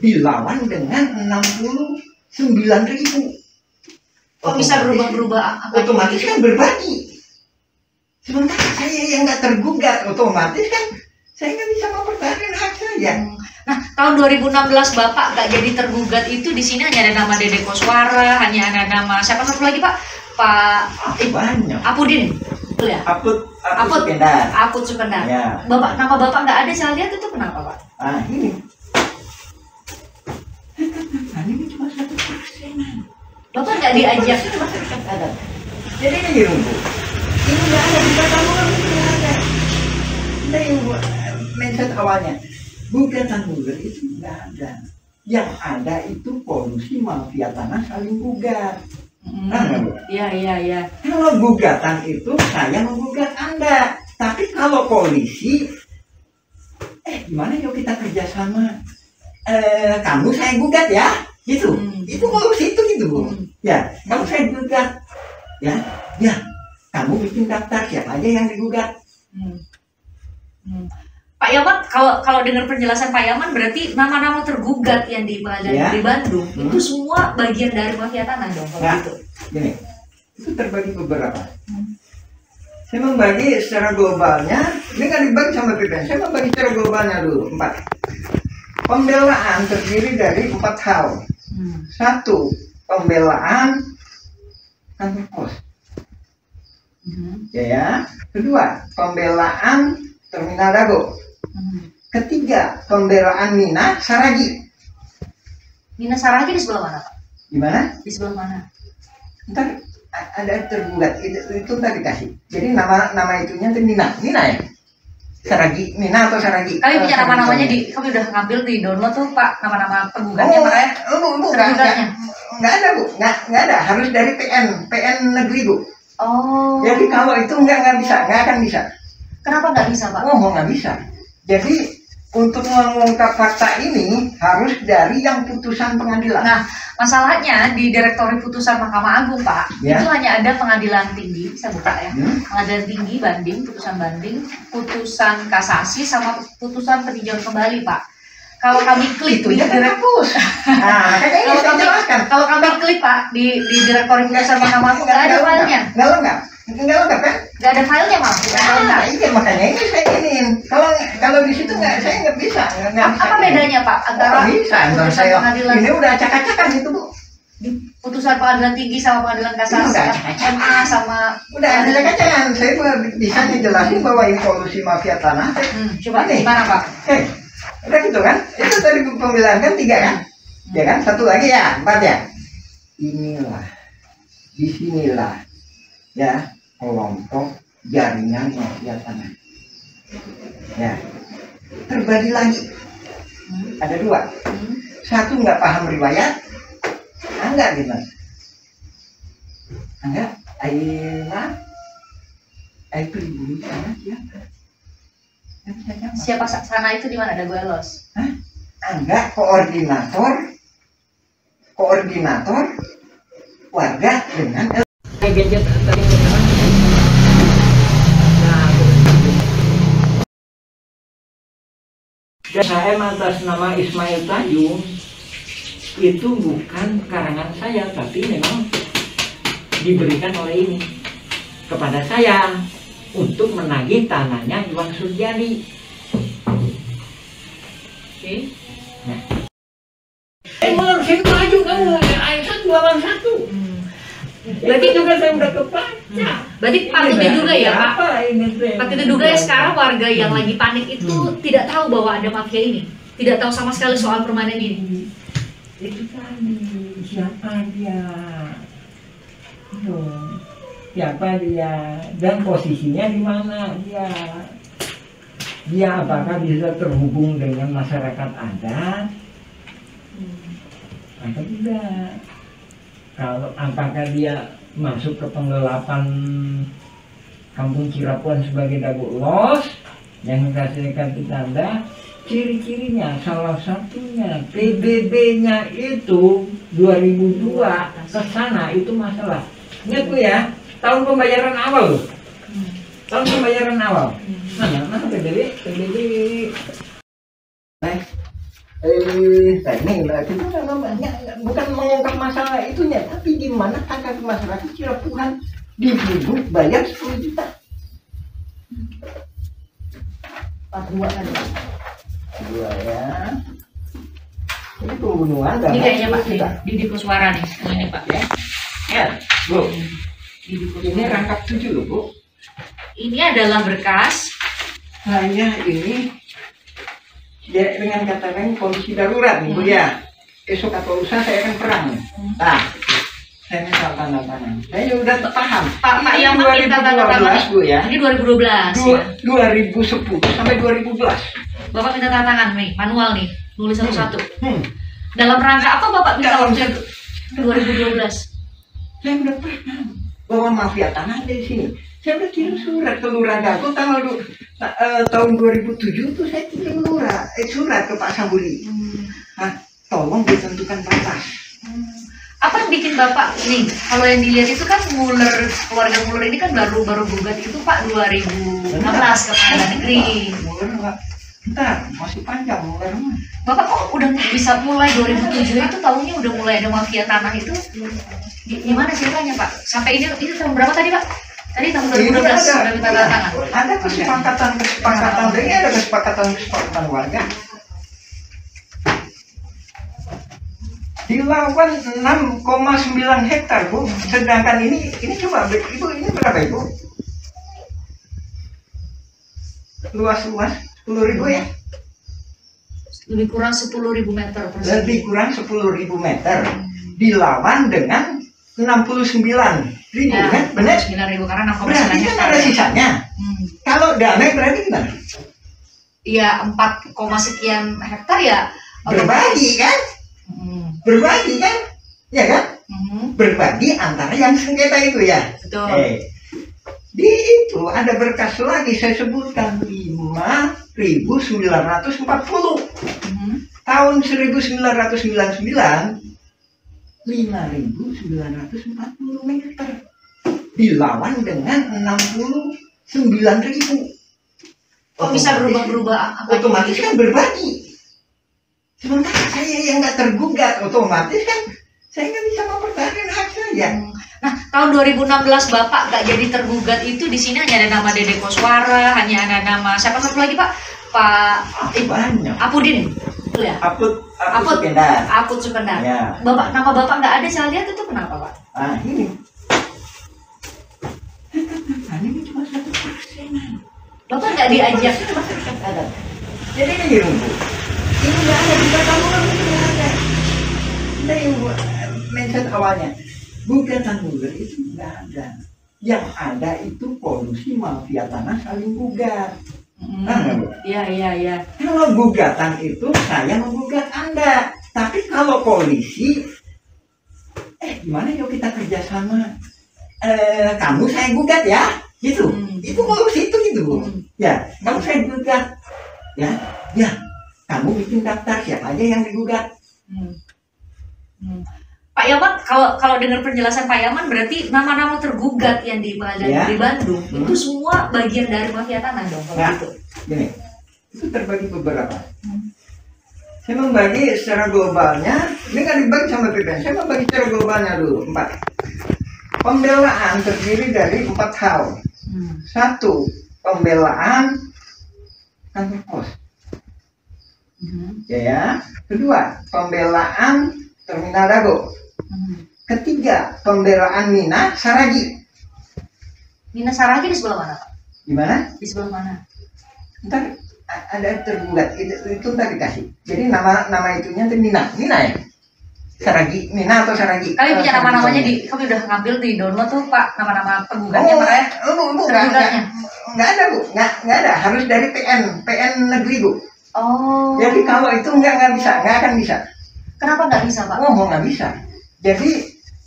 dilawan dengan 69.000. Kok bisa berubah-berubah? Otomatis kan berbagi. Sementara saya yang nggak tergugat, otomatis kan saya nggak bisa mempertahankan hak saya. Nah, tahun 2016 Bapak nggak jadi tergugat itu di sini hanya ada nama Dede Koswara, hanya ada nama siapa satu lagi Pak? Banyak. Apudin, betul ya? Apud Supendar. Ya. Nama Bapak nggak ada, saya lihat itu kenapa Pak? Ah ini. Ini cuma 1%. Bapak nggak diajak? Masyarakat adat. Jadi ini Bu. Ini nggak ada di Batam, ini nggak ada. Nah, mention awalnya, gugatan gugat itu nggak ada. Yang ada itu polusi mafia tanah saling gugat. Iya. Kalau gugatan itu saya menggugat Anda, tapi kalau polisi, gimana yuk kita kerjasama? Kamu saya gugat ya, gitu. Itu polusi itu gitu, Bu. Ya, kamu saya gugat, ya. Kamu bikin daftar siapa aja yang digugat. Pak Yaman, kalau dengar penjelasan Pak Yaman berarti nama-nama tergugat yang di pengadilan negeri Bandung itu semua bagian dari mafia tanah dong kalau gitu. Gini, itu terbagi beberapa. Saya membagi secara globalnya, ini kan dibagi sama PPN. Saya membagi secara globalnya dulu 4. Pembelaan terdiri dari 4 hal. 1, pembelaan kantor pos. Ya. 2, pembelaan terminal Dago. 3, pembelaan Mina Saragi. Mina Saragi di sebelah mana, Pak? Di mana? Di sebelah mana? Ntar ada tergugat itu ntar dikasih. Jadi nama itunya itu Mina ya. Saragi, Mina atau Saragi? Kami punya nama-namanya kami udah ngambil di download tuh Pak, nama-nama penggugatnya makanya. Bu, nggak ada Bu, nggak ada. Harus dari PN negeri Bu. Oh. Jadi kalau itu nggak bisa, nggak akan bisa. Kenapa nggak bisa Pak? Nggak bisa. Jadi untuk mengungkap fakta ini harus dari yang putusan pengadilan. Nah, masalahnya di Direktori Putusan Mahkamah Agung Pak, itu hanya ada pengadilan tinggi, saya buka ya, pengadilan tinggi banding, putusan kasasi sama putusan peninjauan kembali Pak. Kalau kami klik itu ya hapus. Nah, kalau kami klik Pak di Direktori Putusan Mahkamah Agung nggak ada filenya. Nggak lengkap kan? Nggak ada filenya Pak. Iya makanya ini saya ingin. Kalau di situ saya nggak bisa. Apa bedanya Pak antara putusan pengadilan? Ini udah acak-acakan itu Bu. Di putusan pengadilan tinggi sama pengadilan kasasi, MA sama udah acak-acakan. Saya bisa ngejelasin bahwa ini polusi mafia tanah. Coba gimana Pak? Udah gitu kan? Itu tadi pembelaan kan 3 kan? Ya kan? 1 lagi ya, 4 ya. Disinilah ya kelompok jaringan mafia tanah. Ya, terbagi lagi. Ada 2. 1 nggak paham riwayat, enggak gitu. Enggak, pribumi sana siapa sana itu di mana? Ada Guelos? Enggak, koordinator warga dengan gadget tadi. Saya atas nama Ismail Tanjung itu bukan karangan saya, tapi memang diberikan oleh ini kepada saya untuk menagih tanahnya Iwan Surjadi. Oke. Nah. Menurut saya maju kamu, kan jualan 1. Berarti juga saya udah kebaca. Berarti patut diduga ya Pak? Patut diduga ya sekarang warga yang lagi panik itu tidak tahu bahwa ada mafia ini, tidak tahu sama sekali soal permanen ini. Itu tadi siapa dia? Siapa dia dan posisinya di mana dia apakah bisa terhubung dengan masyarakat adat atau tidak? Kalau apakah dia masuk ke penggelapan Kampung Cirapuan sebagai Dago Los yang dikasih kartu tanda? Ciri-cirinya salah satunya PBB-nya itu 2002 ke sana itu masalah. Ingat Bu ya, tahun pembayaran awal loh. Tahun pembayaran awal. Mana PBB? Ini lah kita namanya bukan mengungkap masalah itunya, tapi di mana angka masyarakat Cirapuan dibudut bayar 10 juta. 42 kan? 2 ya. Ini pembunuhan dan ini kayaknya Pak Didi Kuswara nih, ini Pak ya. Ya, Bu. Ini rangkap 7 loh, Bu. Ini adalah berkas. Saya ini ya dengan kata lain kondisi darurat nih Bu ya. Esok atau lusa saya akan perang. Nah, saya minta tanda tangan. Saya udah paham. Pak yang minta tanda tangan Bu ya. Ini 2012 ya. 2010 sampai 2012. Bapak minta tanda tangan nih, manual nih, nulis satu-satu. Hmm. Dalam rangka apa Bapak minta Dalam waktu itu? 2012. Saya udah pernah bawa mafia tanah dari sini. Saya udah kirim surat ke Lurah Dago tahun 2007 tuh saya kirim surat ke Pak Sambuli. Nah, tolong ditentukan batas. Apa yang bikin Bapak nih? Kalau yang dilihat itu kan Muller, keluarga Muller ini kan baru gugat itu Pak 2016 ke Pengadilan Negeri. Muller enggak. Bentar, masih panjang Muller mah. Bapak kok udah bisa mulai 2007 itu tahunnya udah mulai ada mafia tanah itu? Gimana ceritanya Pak? Sampai ini tahun berapa tadi Pak? Tadi tahun 2012 sudah minta tanda tangan. Ada kesepakatan, ini ada kesepakatan warga. Dilawan 6,9 hektar Bu. Sedangkan ini coba Ibu, ini berapa Ibu? Luas 10.000 ya? Lebih kurang 10.000 meter persegi. Lebih kurang 10.000 meter. Dilawan dengan 69.000 Ya, kan? Benar? 9.000 karena 6,9 Berarti kan hektar. ada sisanya. Kalau damai berarti gimana? Iya, 4, sekian hektar ya. Berbagi kan? Hmm. Berbagi kan? Ya kan? Hmm. Berbagi antara yang sengketa itu ya. Betul. Di itu ada berkas lagi saya sebutkan 5.940. Tahun 1999 5.940 meter dilawan dengan 69.000. Kok bisa berubah-berubah? Otomatis kan berbagi. Sementara saya yang nggak tergugat, otomatis kan saya nggak bisa mempertahankan hak saya. Nah, tahun 2016 Bapak nggak jadi tergugat itu di sini hanya ada nama Dede Koswara, hanya ada nama siapa satu lagi Pak? Banyak. Apudin, betul ya? Apud Sukendar. Apud Sukendar. Ya. Nama Bapak nggak ada, saya lihat itu kenapa Pak? Ini. Ini cuma 1%. Bapak nggak diajak. Jadi ini Bu. Ini nggak ada gugatan Muller, itu nggak ada. Dari mindset awalnya, gugatan Muller itu nggak ada. Yang ada itu polusi mafia tanah saling gugat. Iya. Kalau gugatan itu saya menggugat Anda, tapi kalau polisi, gimana yuk kita kerjasama? Kamu saya gugat ya, gitu. Itu polusi itu gitu. Ya, kamu saya gugat, ya. Kamu bikin daftar siapa aja yang digugat. Pak Yaman, kalau dengar penjelasan Pak Yaman berarti nama-nama tergugat yang di Pengadilan Negeri Bandung itu semua bagian dari mafia tanah dong kalau gitu. Gini, itu terbagi beberapa. Saya membagi secara globalnya, ini kan dibagi sama PPN. Saya membagi secara globalnya dulu 4. Pembelaan terdiri dari 4 hal. 1. Pembelaan kantor pos. Ya. Kedua, pembelaan Terminal Dago. Ketiga, pembelaan Mina Saragi. Mina Saragi di sebelah mana Pak? Di mana? Di sebelah mana? Ntar ada tergugat itu ntar dikasih. Jadi nama itunya itu Mina ya. Saragi, Mina atau Saragi. Kami punya nama-namanya kami udah ngambil di download tuh Pak, nama-nama penggugatnya Pak ya. Bu, tergugatnya. Nggak ada Bu, nggak ada. Harus dari PN negeri Bu. Oh. Jadi kalau itu nggak bisa, nggak akan bisa. Kenapa nggak bisa Pak? Nggak bisa. Jadi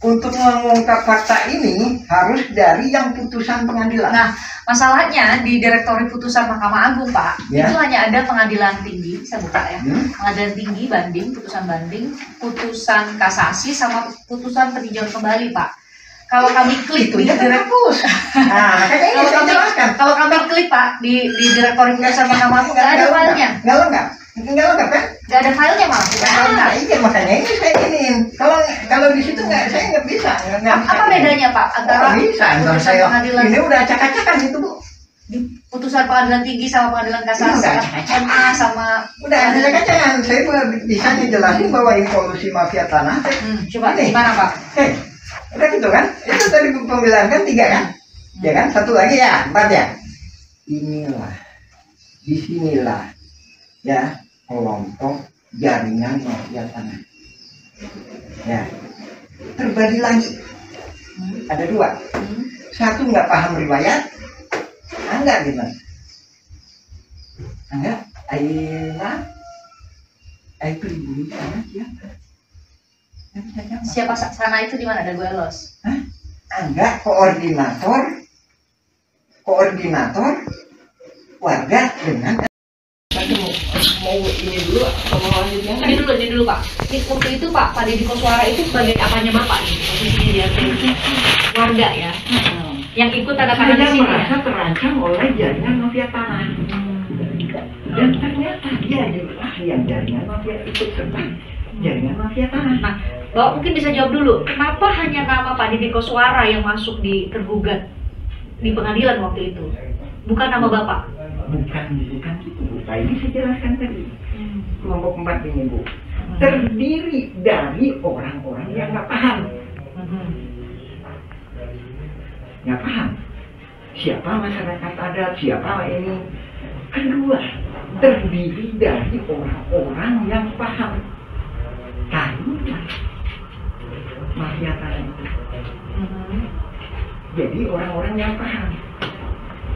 untuk mengungkap fakta ini harus dari yang putusan pengadilan. Nah, masalahnya di Direktori Putusan Mahkamah Agung Pak, Ya. itu hanya ada pengadilan tinggi, saya buka ya. Pengadilan tinggi banding, putusan kasasi sama putusan peninjauan kembali Pak. Kalau kami klik di hapus. Nah, makanya ini saya jelaskan. Kalau kami klik Pak di Direktori Putusan Mahkamah Agung nggak ada filenya. Nggak lengkap kan? Nggak ada filenya Mas. Iya, makanya ini saya iniin. Kalau di situ saya nggak bisa. Apa bedanya Pak antara bisa? putusan pengadilan Ini udah acak-acakan itu Bu. di putusan pengadilan tinggi sama pengadilan kasasi, MA sama udah acak-acakan. Saya bisa ngejelasin bahwa ini polusi mafia tanah. Coba gimana Pak? Udah gitu kan? Itu tadi pembelaan kan 3 kan? Ya kan? 1 lagi ya, 4 ya. Disinilah ya kelompok jaringan mafia tanah. Ya, terbagi lagi. Ada 2. 1 nggak paham riwayat, enggak gimana? Enggak, Air pribumi sana siapa? Siapa sana itu di mana ada gue los? Hah? Enggak, koordinator warga dengan mau ini dulu atau mau lanjutnya? Ini dulu Pak. Waktu itu Pak Deddy Koswara itu sebagai apanya Bapak nih? Posisinya dia warga ya. Yang ikut tanda tangan di sini. Merasa terancam oleh jaringan mafia tanah. Dan ternyata dia juga yang jaringan mafia ikut serta jaringan mafia tanah. Nah, Bapak mungkin bisa jawab dulu, kenapa hanya nama Pak Deddy Koswara yang masuk di tergugat di pengadilan waktu itu, bukan nama Bapak? Bukan gitu Bu. Ini saya jelaskan tadi. Kelompok 4 ini Bu, terdiri dari orang-orang yang nggak paham. Nggak paham siapa masyarakat adat, siapa ini. Kedua, terdiri dari orang-orang yang paham. Tahulah mafia tanah itu. Jadi orang-orang yang paham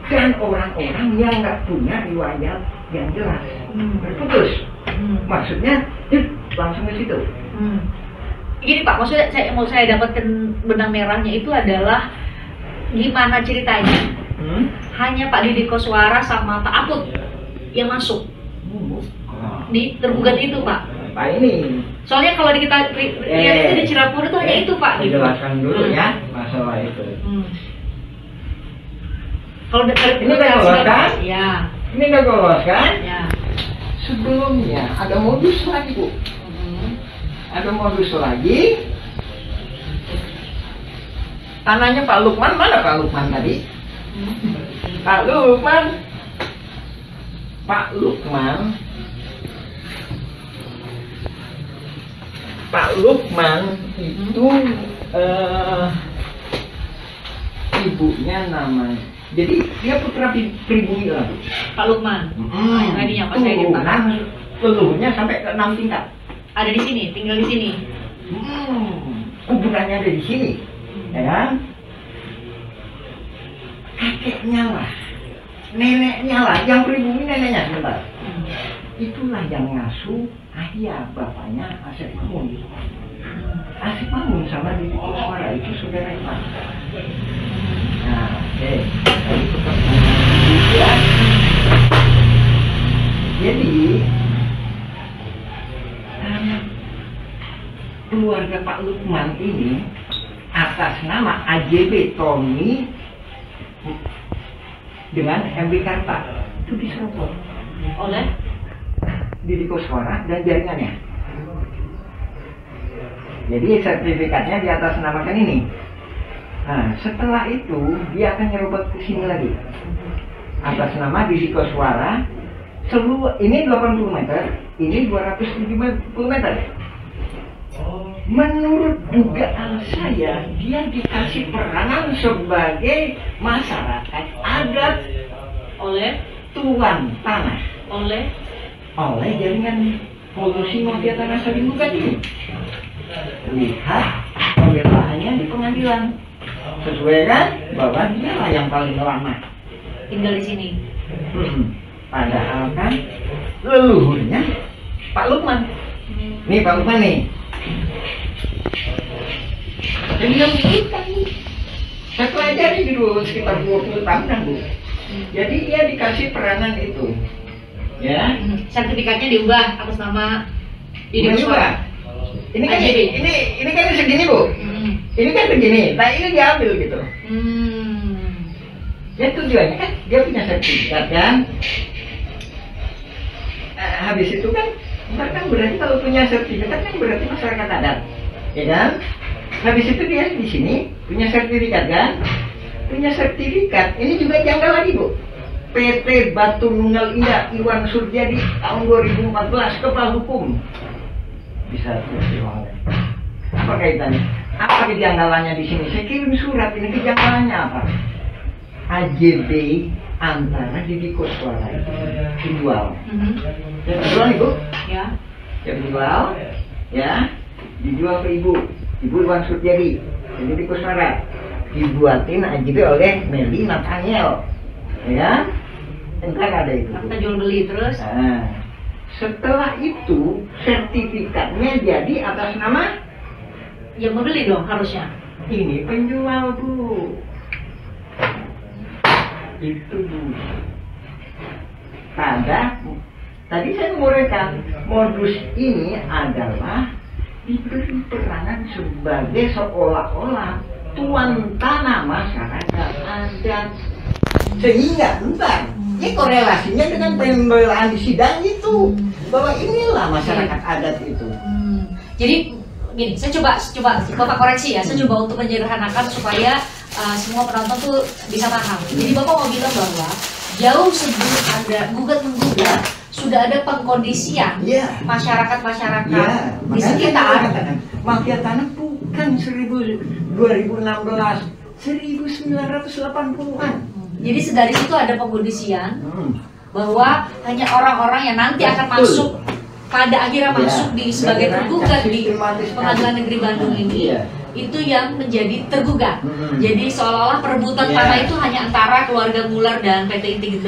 dan orang-orang yang nggak punya riwayat yang jelas, terputus. Maksudnya, langsung ke situ. Gini Pak, maksudnya saya dapatkan benang merahnya itu adalah gimana ceritanya? Hanya Pak Deddy Koswara sama Pak Aput yang masuk di tergugat itu Pak. Pak ini. Soalnya kalau kita lihat itu di Cirapur itu hanya itu Pak. Jelaskan dulu ya masalah itu. Kalau ini udah lolos kan? Ya. Ini udah lolos kan? Ya. Sebelumnya ada modus lagi Bu. Ada modus lagi. Tanahnya Pak Lukman, mana Pak Lukman tadi? Pak Lukman itu ibunya namanya. Jadi dia putra pribumi lah. Pak Lukman. Yang tadinya pas saya ditanya. Leluhurnya sampai ke 6 tingkat. Ada di sini, tinggal di sini. Kuburannya ada di sini. Ya kan? Kakeknya lah, neneknya lah, yang pribumi neneknya sebentar. Itulah yang ngasuh ayah bapaknya Asep Mamun. Asep Mamun sama Deddy Koswara itu saudara Pak. Nah, jadi keluarga Pak Lukman ini atas nama AJB Tommy dengan MB Karta itu diserobot oleh Deddy Koswara dan jaringannya. Jadi sertifikatnya di atas namakan ini. Nah, setelah itu dia akan nyerobot ke sini lagi atas nama Deddy Koswara. Seluruh ini 80 meter, ini 270 meter. Menurut dugaan saya, dia dikasih peranan sebagai masyarakat adat oleh tuan tanah, oleh jaringan polusi mafia tanah sering bukan ini. Lihat pembelaannya di pengadilan, sesuai kan bahwa dia lah yang paling lama tinggal di sini. Padahal kan leluhurnya Pak Lukman. Nih Pak Lukman nih. Dan dia menurutkan saya pelajari dulu sekitar 20 tahunan Bu. Jadi dia dikasih peranan itu, ya. Sertifikatnya diubah atas nama Deddy Koswara. Ini kan ini kan segini Bu. Ini kan begini. Nah ini diambil gitu. Ya tujuannya kan dia punya sertifikat kan. Habis itu kan berarti kalau punya sertifikat kan berarti masyarakat adat, ya kan? Habis itu dia di sini punya sertifikat kan? Punya sertifikat. Ini juga janggal lagi Bu. PT Batu Nunggal Indah Iwan Surjadi tahun 2014 kepala hukum. Bisa terus apa kaitannya? Apa kejanggalannya di sini? Saya kirim surat ini kejanggalannya apa? AJB antara Deddy Koswara itu dijual. Yang dijual Ibu? Ya. Yang dijual, ya, dijual ke Ibu Iwan Surjadi, Deddy Koswara, dibuatin AJB oleh Meli Nathaniel, ya. Entar ada itu. Akta jual beli terus. Nah, setelah itu sertifikatnya jadi atas nama Yang membeli dong harusnya. ini penjual, Bu. Itu, Bu. Tadi saya menguraikan modus ini adalah diberi peranan sebagai seolah-olah tuan tanah masyarakat adat, sehingga bentar ini korelasinya dengan pembelaan di sidang itu, bahwa inilah masyarakat adat itu. Jadi gini, saya coba Bapak koreksi ya, saya coba untuk menyederhanakan supaya semua penonton tuh bisa paham. Jadi Bapak mau bilang bahwa jauh sebelum ada gugat-menggugat sudah ada pengkondisian Iya. masyarakat-masyarakat Ya, di sekitar. mafia tanah bukan 2016, 1980-an. Jadi dari situ ada pengkondisian bahwa hanya orang-orang yang nanti akan Betul. masuk pada akhirnya Ya, masuk di sebagai karena tergugat di sistematis Pengadilan Negeri Bandung ini, Iya. itu yang menjadi tergugat. Mm-mm. Jadi seolah-olah perebutan Iya. tanah itu hanya antara keluarga Muller dan PT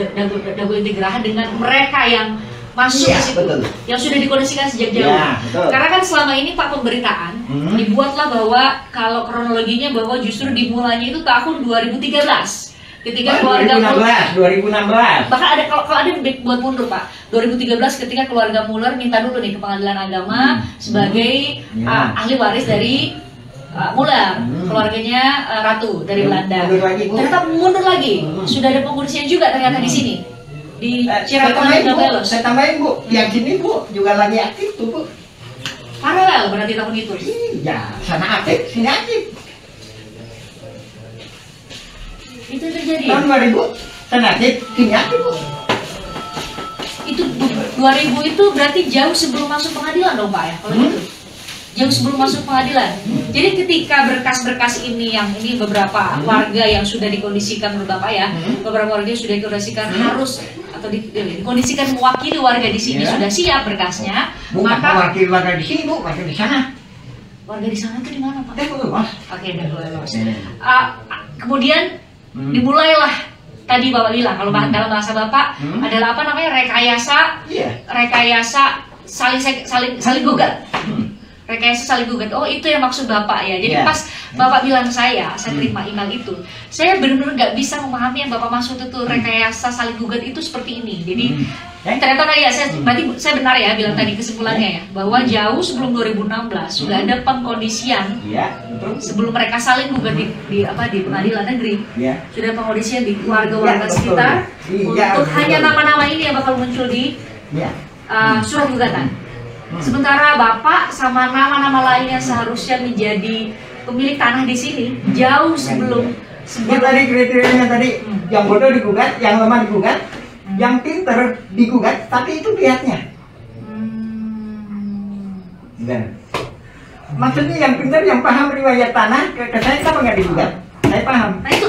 Dago Integraha dengan mereka yang masuk Iya, ke situ, betul. yang sudah dikondisikan sejak jauh. Iya, betul. Karena kan selama ini Pak pemberitaan dibuatlah bahwa kalau kronologinya bahwa justru dimulainya itu tahun 2013. Ketika keluarga Muller 2016. bahkan ada kalau ada buat mundur Pak 2013 ketika keluarga Muller minta dulu nih ke Pengadilan Agama sebagai Ya. ahli waris dari Muller, keluarganya Ratu dari Belanda. Mundur lagi, Bu. Ternyata mundur lagi, sudah ada pengurusnya juga ternyata di sini di Saya Cirebon tambahin, dan Bu. Gabelos. Saya tambahin, Bu. Yang sini, Bu, juga lagi aktif tuh, Bu. Paralel berarti tahun itu. Iya, sana aktif, sini aktif. Itu terjadi. Tahun 2000, sana aktif, sini aktif, Bu. Itu 2000 itu berarti jauh sebelum masuk pengadilan dong Pak ya kalau gitu. Jauh sebelum masuk pengadilan. Jadi ketika berkas-berkas ini yang ini beberapa warga yang sudah dikondisikan menurut Bapak ya, beberapa warga yang sudah dikondisikan harus atau dikondisikan mewakili warga di sini Ya. sudah siap berkasnya, Bu, maka wakil warga di sini, Bu, wakil di sana. warga di sana itu di mana Pak? Bu, Mas. Oke, udah boleh Mas. Kemudian dimulailah tadi Bapak bilang kalau dalam bahasa Bapak adalah apa namanya rekayasa saling gugat. Rekayasa saling gugat. Oh, itu yang maksud Bapak ya. Jadi Iya. pas Bapak bilang saya terima email itu, saya benar-benar nggak bisa memahami yang Bapak maksud itu rekayasa saling gugat itu seperti ini. Jadi ternyata tadi ya, berarti saya benar ya bilang tadi kesimpulannya ya, bahwa jauh sebelum 2016 sudah ada pengkondisian Iya, betul. sebelum mereka saling gugat di pengadilan negeri. Iya. Sudah pengkondisian di warga-warga Iya, betul. sekitar Iya, untuk betul. hanya nama-nama ini yang bakal muncul di Iya. surat gugatan. Sementara Bapak sama nama-nama lain yang seharusnya menjadi pemilik tanah di sini jauh sebelum Ya tadi kriterianya tadi, yang bodoh digugat, yang lemah digugat, yang pinter digugat, tapi itu pihaknya. Dan maksudnya yang pinter, yang paham riwayat tanah, ke saya kenapa nggak digugat? Saya paham. Nah itu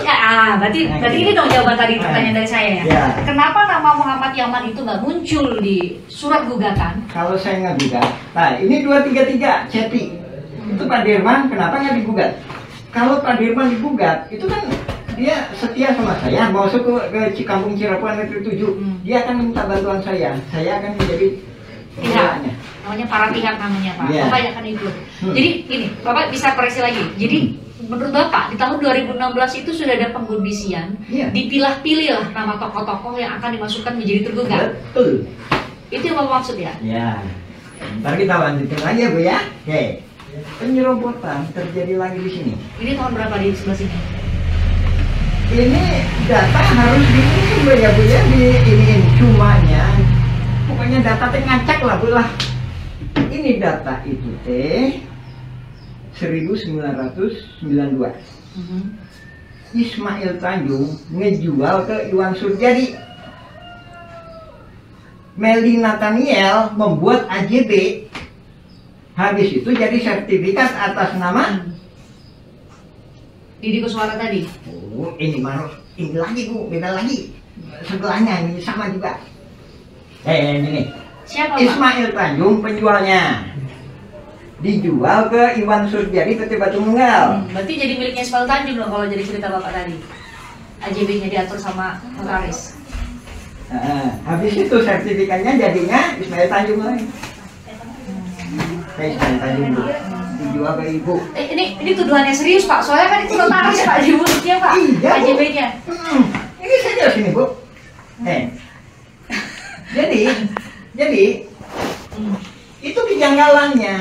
berarti ini dong jawaban tadi pertanyaan dari saya ya. Ya. Kenapa nama Muhammad Yaman itu nggak muncul di surat gugatan? Kalau saya nggak gugat, nah ini 233 Ceti, itu Pak Dirman, kenapa nggak digugat? Kalau Pak Dirman digugat, itu kan dia setia sama saya, mau masuk ke Cikampung Cirebon Negeri 7, dia akan minta bantuan saya akan menjadi pihaknya. Namanya para pihak namanya Pak. Iya. Bapak yang akan ikut. Jadi ini Bapak bisa koreksi lagi. Jadi menurut Bapak di tahun 2016 itu sudah ada pengkondisian, Iya. dipilah-pilih lah nama tokoh-tokoh yang akan dimasukkan menjadi tergugat. Betul. Itu yang Bapak maksud ya? Ya, ntar kita lanjutin lagi ya Bu ya. Oke, penyerobotan terjadi lagi di sini. Ini tahun berapa di sebelah sini? Ini data harus diisi ya Bu ya, diiniin cumanya. Pokoknya data teh ngacak lah Bu lah. Ini data itu teh 1992. Ismail Tanjung ngejual ke Iwan Surjadi. Meldi Nathaniel membuat AJB. Habis itu jadi sertifikat atas nama Didi Kuswara tadi. Oh, ini lagi Bu, beda lagi. Sebelahnya ini sama juga. Ini. Siapa Pak? Ismail Tanjung penjualnya. Dijual ke Iwan Surjadi PT Batu Nunggal. Berarti jadi miliknya Ismail Tanjung dong kalau jadi cerita Bapak tadi. AJB-nya diatur sama notaris. Habis itu sertifikatnya jadinya Ismail Tanjung lagi. Kayak Ismail Tanjung Bu. Dijual ke ibu. Ini tuduhannya serius Pak, soalnya kan itu notaris Pak di mulutnya Pak, Iya, Bu. KJB-nya. Ini saja sini Bu. Jadi itu kejanggalannya.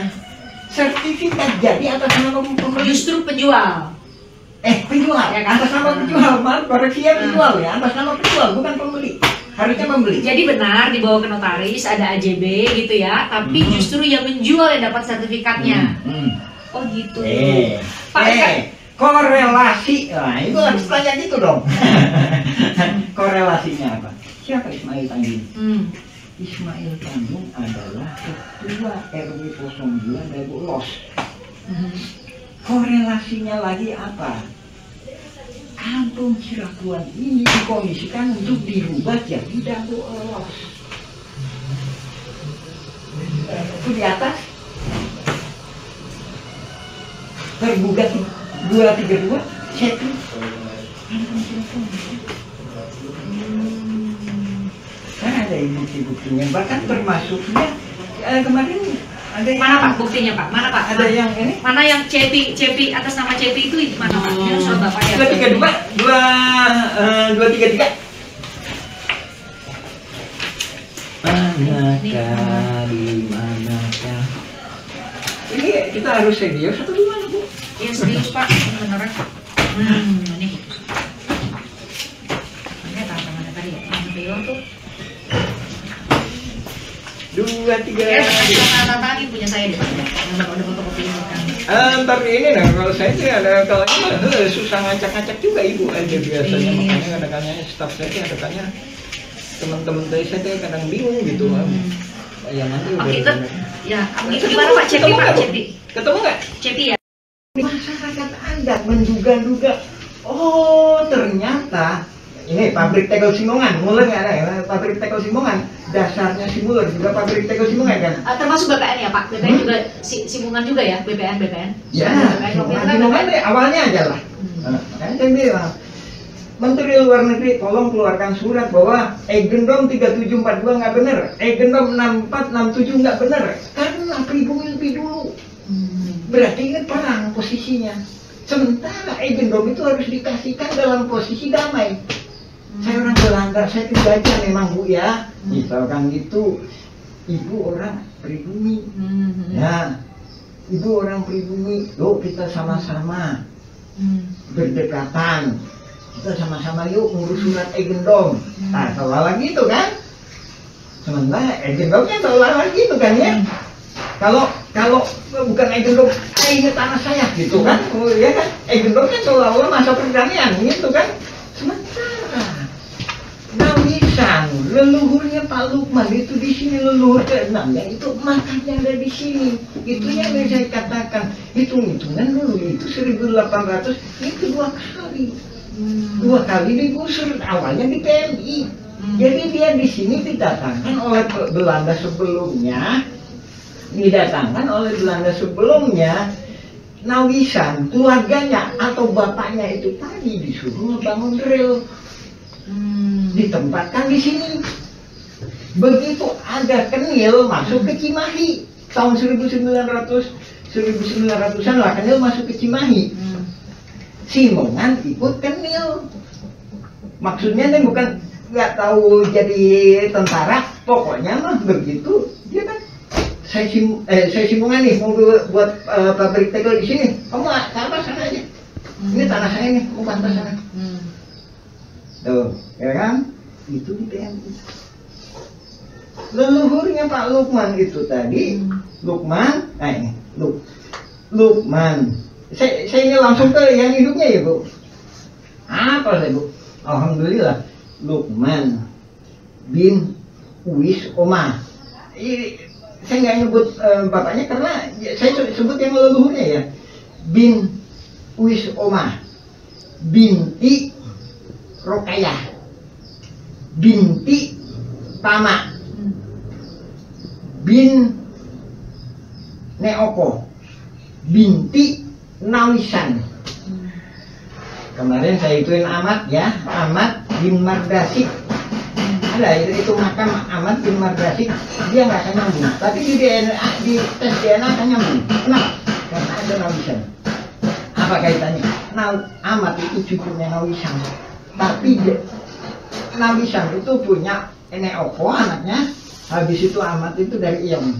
Sertifikat jadi atas nama pembeli. Justru penjual. Penjual ya kan, atas nama penjual, maaf koreksi ya, penjual ya, atas nama penjual bukan pembeli. Harusnya membeli. Jadi benar dibawa ke notaris, ada AJB gitu ya, tapi justru yang menjual yang dapat sertifikatnya. Oh gitu. Pak, Korelasi, nah itu harus tanya gitu dong. Korelasinya apa? Siapa Ismail Tanjung? Ismail Tanjung adalah ketua RW 02 Dago Los. Korelasinya lagi apa? Kampung Cirakuan ini dikondisikan untuk dirubah jadi Dago Los. Itu di atas tergugat 232 setting. Kan ada bukti-buktinya, bahkan termasuknya kemarin ada yang mana Pak buktinya Pak? Mana Pak? Ada yang ini? Mana yang Cepi atas nama Cepi itu mana Pak? Ini soal Bapak ya. 233. Manakah di manakah? Ini kita harus serius atau gimana Bu? Iya serius Pak, beneran. Ini. Ini tantangannya tadi ya, yang Beo tuh. 2, 3. Ya, tantangan punya saya di Pak. Yang ada fotokopi kan. Tapi ini nah kalau saya sih ada kalanya susah ngacak-ngacak juga Ibu aja biasanya, makanya kadang-kadang staff saya kadang-kadang teman-teman saya kadang bingung gitu. Ya nanti udah. Itu ya, itu gimana Pak Cepi Pak Cepi? Ketemu nggak? Cepi ya. Masyarakat adat menduga-duga, oh ternyata ini pabrik tegel Simongan, mulai nggak ada ya, pabrik tegel Simongan, dasarnya Simulur juga pabrik tegel Simongan kan? Termasuk BPN ya Pak, BPN juga Simungan juga ya, BPN. Ya, Simongan deh awalnya aja lah. Kan saya bilang, Menteri Luar Negeri tolong keluarkan surat bahwa Egendom 3742 nggak benar, Egendom 6467 nggak benar, karena pribumi lebih dulu. Berarti ini perang posisinya. Sementara Egendom itu harus dikasihkan dalam posisi damai. Saya orang Belanda, saya baca memang Bu ya. Misalkan gitu, Ibu orang pribumi. Ya, Ibu orang pribumi, yuk kita sama-sama berdekatan. Kita sama-sama yuk ngurus surat Egendom. Nah, seolah gitu kan? Sementara Egendom kan seolah gitu kan ya? Kalau bukan Egendom, ini tanah saya gitu kan? Oh ya kan? Egendom kan seolah-olah masa perdamaian gitu kan? Sementara Nawisan, leluhurnya Pak Lukman itu di sini leluhur ke-6 itu makanya ada di sini. Itu yang saya katakan. Hitung-hitungan dulu itu 1800 itu 2 kali. 2 kali digusur, awalnya di PMI. Jadi dia di sini didatangkan oleh Belanda sebelumnya. Nawisan, keluarganya atau bapaknya itu tadi disuruh membangun rel. Ditempatkan di sini. Begitu ada Kenil masuk ke Cimahi tahun 1900-an lah Kenil masuk ke Cimahi. Simongan ikut Kenil. Maksudnya kan bukan nggak tahu jadi tentara, pokoknya mah begitu dia kan. Saya Simongan nih mau buat pabrik tegel di sini. Kamu apa sana aja. Ini tanah saya nih, mau pantas sana. Tuh, ya kan? Itu di PMI. Leluhurnya Pak Lukman itu tadi, Lukman. Saya ini langsung ke yang hidupnya ya Bu. Apa saya Bu? Alhamdulillah, Lukman bin Uwis Omah. Saya nggak nyebut bapaknya karena saya sebut yang leluhurnya ya. Bin Uwis Omah, binti Rokayah, binti Tama, bin Neoko, binti Nawisan. Kemarin saya ituin Ahmad ya, Ahmad bin Mardasik. ada itu makam Ahmad bin Mardasi, dia nggak akan nyambung. Tapi di DNA, di tes DNA akan nyambung. Kenapa? Karena ada Nawisan. Apa kaitannya? Ahmad itu cucunya Nawisan. Tapi Nawisan itu punya nenek opo anaknya. Habis itu Ahmad itu dari Iyam.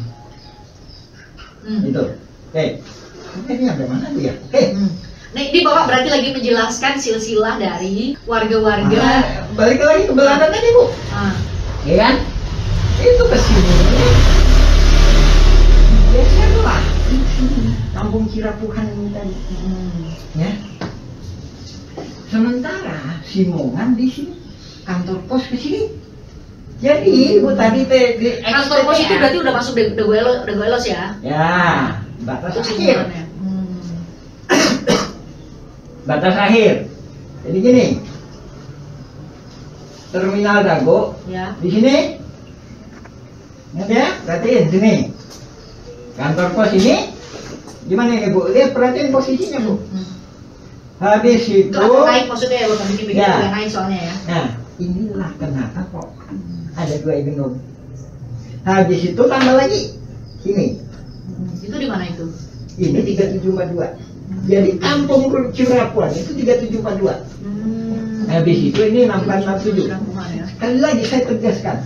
Itu. Oke. Ini ada mana tuh ya? Nah, ini Bapak berarti lagi menjelaskan silsilah dari warga-warga. Balik lagi ke Belanda tadi, Bu. Ya kan? Itu ke sini. Geserlah. Kampung Cirapuhan ini tadi. Ya. Sementara Simongan di sini, kantor pos ke sini. Jadi ibu tadi di Kantor pos itu berarti udah masuk Dagoelos ya? Ya, batas akhir. Batas akhir. Jadi gini, terminal Dago Ya. di sini, ingat ya, perhatiin sini. Kantor pos ini, gimana ya Bu? Lihat perhatiin posisinya Bu. Habis itu, Itu agak naik maksudnya ya, bukan bikin Ya. agak naik soalnya ya. nah inilah kenapa kok ada 2 gendong. Habis itu tambah lagi ini. Itu di mana itu? Ini 3742. Jadi kampung Cirapuan itu 3742. Habis itu ini 6467. Kampungan ya. Sekali lagi saya tegaskan,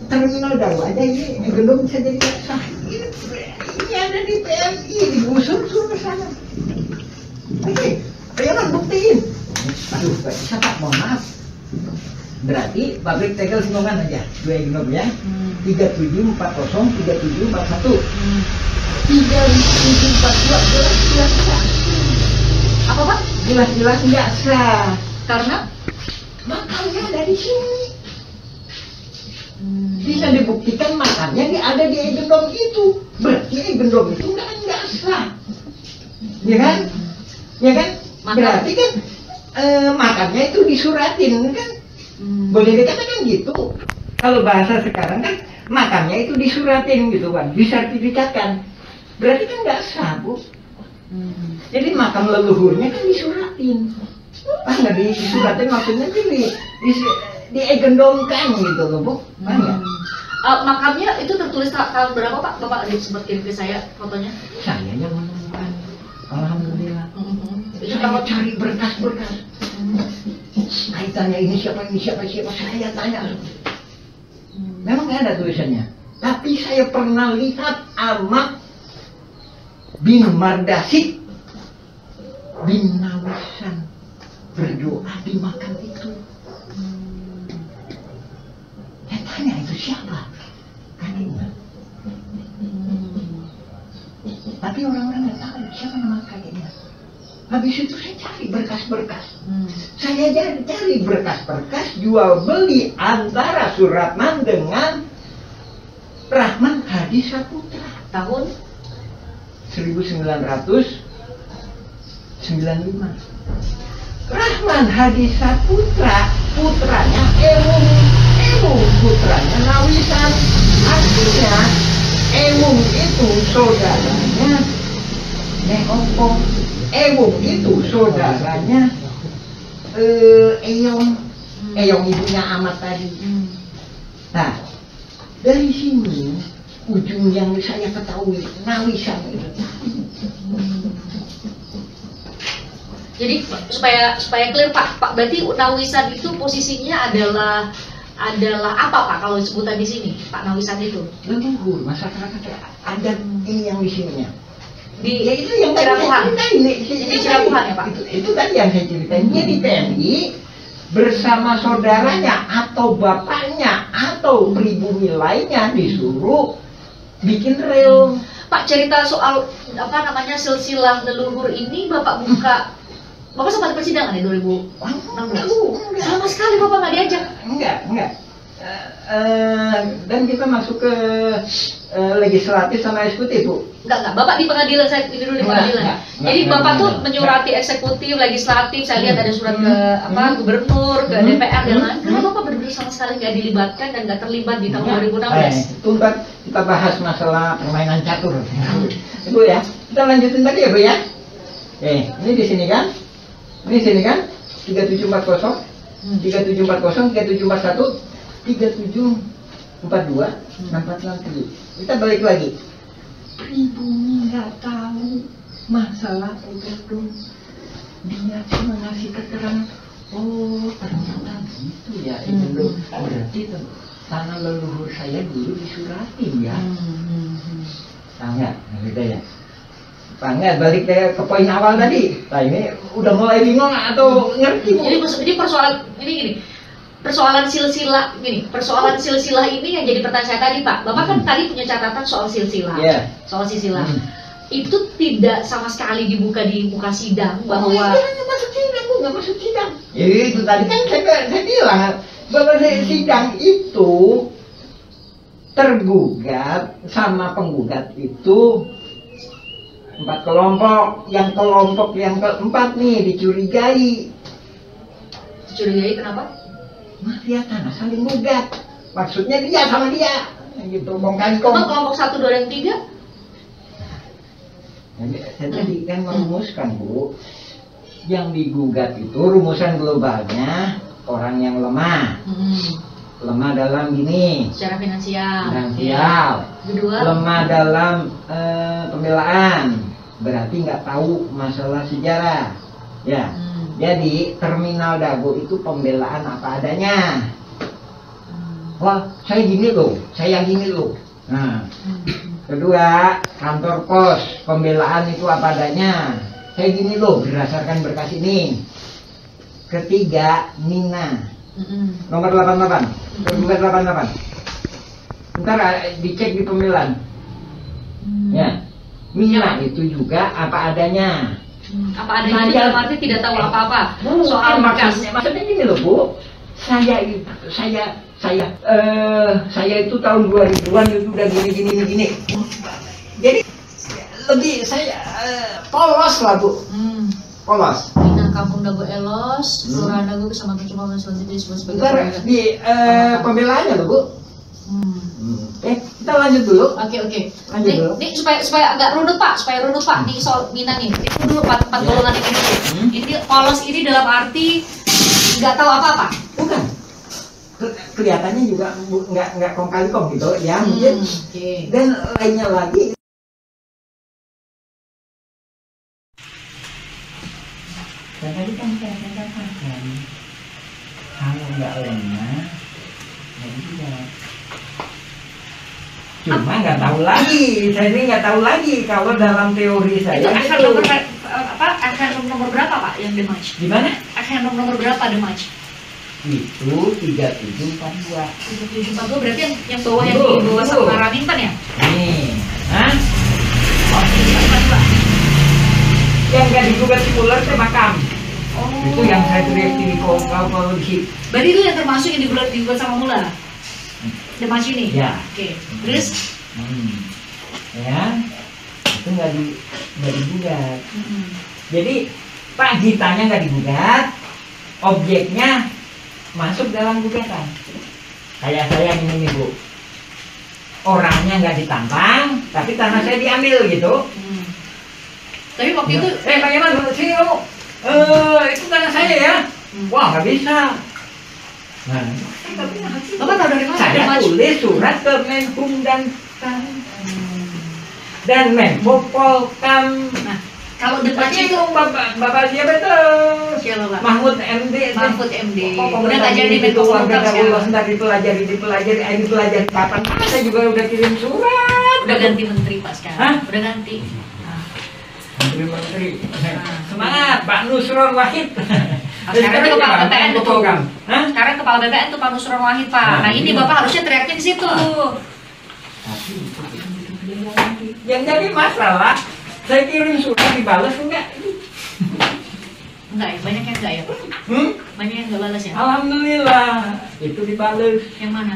terminal Dago aja ini belum bisa jadi sah. Ini ada di PMI, digusur ke sana. Oke, jangan buktiin. Aduh, Pak, bisa Pak, mohon maaf. Berarti pabrik tegel Simongan aja, 2 gendong ya. 3740, 3741. 3742 jelas-jelas sah. Apa Pak? Jelas-jelas nggak sah. Karena Makamnya ada di sini. Bisa dibuktikan makamnya ada di Egendom itu. Berarti Egendom itu nggak sah. Ya kan? Ya kan? Berarti kan makamnya itu disuratin kan? Boleh dikatakan gitu. Kalau bahasa sekarang kan makamnya itu disuratin gitu kan, disertifikatkan. Berarti kan nggak sah, Bu. Jadi makam leluhurnya kan disuratin. Nggak disuratin maksudnya di egendomkan gitu loh, Bu. Ya? makamnya itu tertulis tahun berapa Pak? Bapak sempat kirim ke saya fotonya. Saya yang menemukan. Alhamdulillah. Itu Saya kalau cari berkas-berkas. Kaitannya ini siapa saya tanya. Memang nggak ada tulisannya. Tapi saya pernah lihat Ahmad bin Mardasi bin Nawisan berdoa di makam itu. Saya tanya itu siapa? Kan ingat. Tapi orang-orang nggak tahu siapa nama kakeknya. Habis itu saya cari berkas-berkas. Saya cari berkas-berkas jual beli antara Suratman dengan Rahman Hadi Saputra tahun 1995. Rahman Hadi Saputra putranya Ewung putranya Nawisan. Artinya Ewung itu saudaranya Nek Opo. Ewung itu saudaranya Eyong ibunya Ahmad tadi. Nah, dari sini ujung yang saya ketahui Nawisan itu. Jadi supaya clear Pak, berarti Nawisan itu posisinya adalah apa Pak kalau sebutan di sini Pak Nawisan itu? Leluhur masyarakat adat ini yang di sininya. Di Ya itu yang Cirapuhan. Di Cirapuhan ya Pak? Itu tadi yang saya ceritain. Dia di TNI bersama saudaranya atau bapaknya atau pribumi lainnya disuruh bikin rel. Pak, cerita soal apa namanya silsilah leluhur ini Bapak Bapak sempat persidangan ya 2016? Sama sekali Bapak nggak diajak? Enggak. Dan kita masuk ke legislatif sama eksekutif, Bu. Enggak. Bapak di pengadilan, saya ini dulu di pengadilan. Enggak. Jadi Bapak tuh menyurati eksekutif, legislatif, saya lihat ada surat ke gubernur, ke DPR dan lain. Kenapa Bapak benar-benar sama sekali nggak dilibatkan dan nggak terlibat di tahun 2016? Itu ntar kita bahas masalah permainan catur. Bu ya, kita lanjutin tadi ya Bu ya. Ini di sini kan? Ini sini kan? 3740. 3740, 3741, 3742, 6467. Kita balik lagi. Pribumi nggak tahu masalah itu. Dia cuma ngasih keterangan. Oh, ternyata gitu ya. Itu loh. Berarti tanah leluhur saya dulu disuratin ya. Tahu nggak? Gitu ya. Panggil balik ke poin awal tadi. Nah ini udah mulai bingung atau ngerti? Jadi persoalan ini gini. Persoalan silsilah gini, persoalan silsilah ini yang jadi pertanyaan saya tadi, Pak. Bapak kan tadi punya catatan soal silsilah. Soal silsilah. Itu tidak sama sekali dibuka di muka sidang bahwa nggak masuk sidang, nggak masuk sidang. Ya itu tadi kan saya bilang bahwa sidang itu tergugat sama penggugat itu 4 kelompok. Yang kelompok yang keempat nih dicurigai. Dicurigai kenapa? Mafia tanah saling gugat. Maksudnya dia sama dia. Gitu, bong kali kong. Emang kelompok 1, 2, dan 3? Saya tadi kan merumuskan, Bu. Yang digugat itu rumusan globalnya orang yang lemah. Lemah dalam gini. Secara finansial. Kedua. Lemah dalam pembelaan. Berarti nggak tahu masalah sejarah. Ya. Jadi terminal Dago itu pembelaan apa adanya. Wah, saya gini loh. Nah. Kedua, kantor pos, pembelaan itu apa adanya. Saya gini loh, berdasarkan berkas ini. Ketiga, Nina. Nomor 88. Tergugat 88. Ntar dicek di pembelaan. Ya. Nina itu juga apa adanya. Apa adanya itu dalam arti tidak tahu apa-apa soal berkas. Maksudnya gini loh, Bu. Saya itu tahun 2000-an itu udah gini. Jadi lebih saya polos lah, Bu. Polos. Nah, Kampung Dago Elos, Kelurahan Dago, Kecamatan Cimawang, selanjutnya disebut sebagai Ntar di pembelaannya loh, Bu. Kita lanjut dulu. Oke. Lanjut dulu. Nih supaya agak runut Pak, Nih soal Nina nih. Itu dulu 4 golongan ini dulu. Ini polos ini dalam arti nggak tahu apa-apa. Bukan. Kelihatannya juga nggak kong kali kong gitu ya mungkin. Dan lainnya lagi. Dan tadi kan saya katakan kalau nggak lemah, nggak bisa. Cuma nggak tahu lagi, saya ini nggak tahu lagi kalau dalam teori saya. Itu akan nomor apa? Akan nomor berapa Pak yang dematch? Gimana? Akan nomor berapa dematch? Itu 3742. 3742 berarti yang bawah yang di bawah sama Raminten ya? Nih, hah? Oh, 3742. Yang nggak digugat si Muller itu makam. Oh. Itu yang saya teriak di polisi. Berarti itu yang termasuk yang digugat sama Muller? Dematch ini? Ya. Oke. Terus? Ya, itu nggak digugat. Jadi Pak Gitanya nggak digugat, objeknya masuk dalam gugatan. Kayak saya ini nih, Bu. Orangnya nggak ditambang, tapi tanah saya diambil gitu. Tapi waktu itu bagaimana sih kamu? Itu tanah saya ya. Wah, nggak bisa. Nah, Bapak tahu dari mana? saya tulis surat ke Menkum dan Menko Polkam. Nah, kalau dematch itu Bapak siapa tuh? siapa Pak? Mahfud MD. Udah ngajar di Menko Polkam sekarang. Ntar dipelajari kapan? Saya juga udah kirim surat. Udah ganti menteri Pak sekarang. Udah ganti. Menteri. Semangat Pak Nusron Wahid. Sekarang kepala BPN itu. Sekarang kepala BPN tuh Pak Nusron Wahid Pak. Nah ini Bapak harusnya teriaknya di situ. Tapi yang jadi masalah, saya kirim surat dibalas enggak? Enggak ya, banyak yang enggak ya Pak? Banyak yang enggak balas ya? Alhamdulillah, itu dibalas. Yang mana?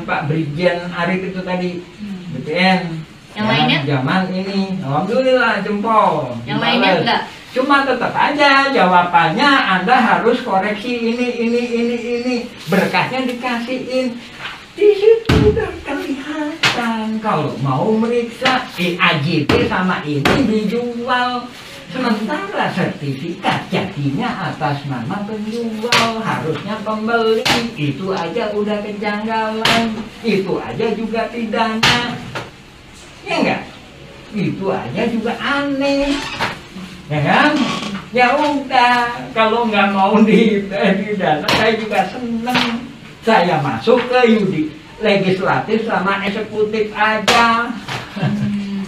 Pak Brigjen Arif itu tadi, BPN. Yang lainnya? Zaman ini, alhamdulillah jempol. Yang lainnya enggak? Cuma tetap aja jawabannya Anda harus koreksi ini. Berkasnya dikasihin. Di situ udah kelihatan kalau mau meriksa AJP sama ini dijual. Sementara sertifikat jadinya atas nama penjual, harusnya pembeli. Itu aja udah kejanggalan, itu aja juga pidana. Ya enggak? Itu aja juga aneh. Ya kan? Ya udah, kalau nggak mau didana, saya juga seneng. Saya masuk ke legislatif sama eksekutif aja.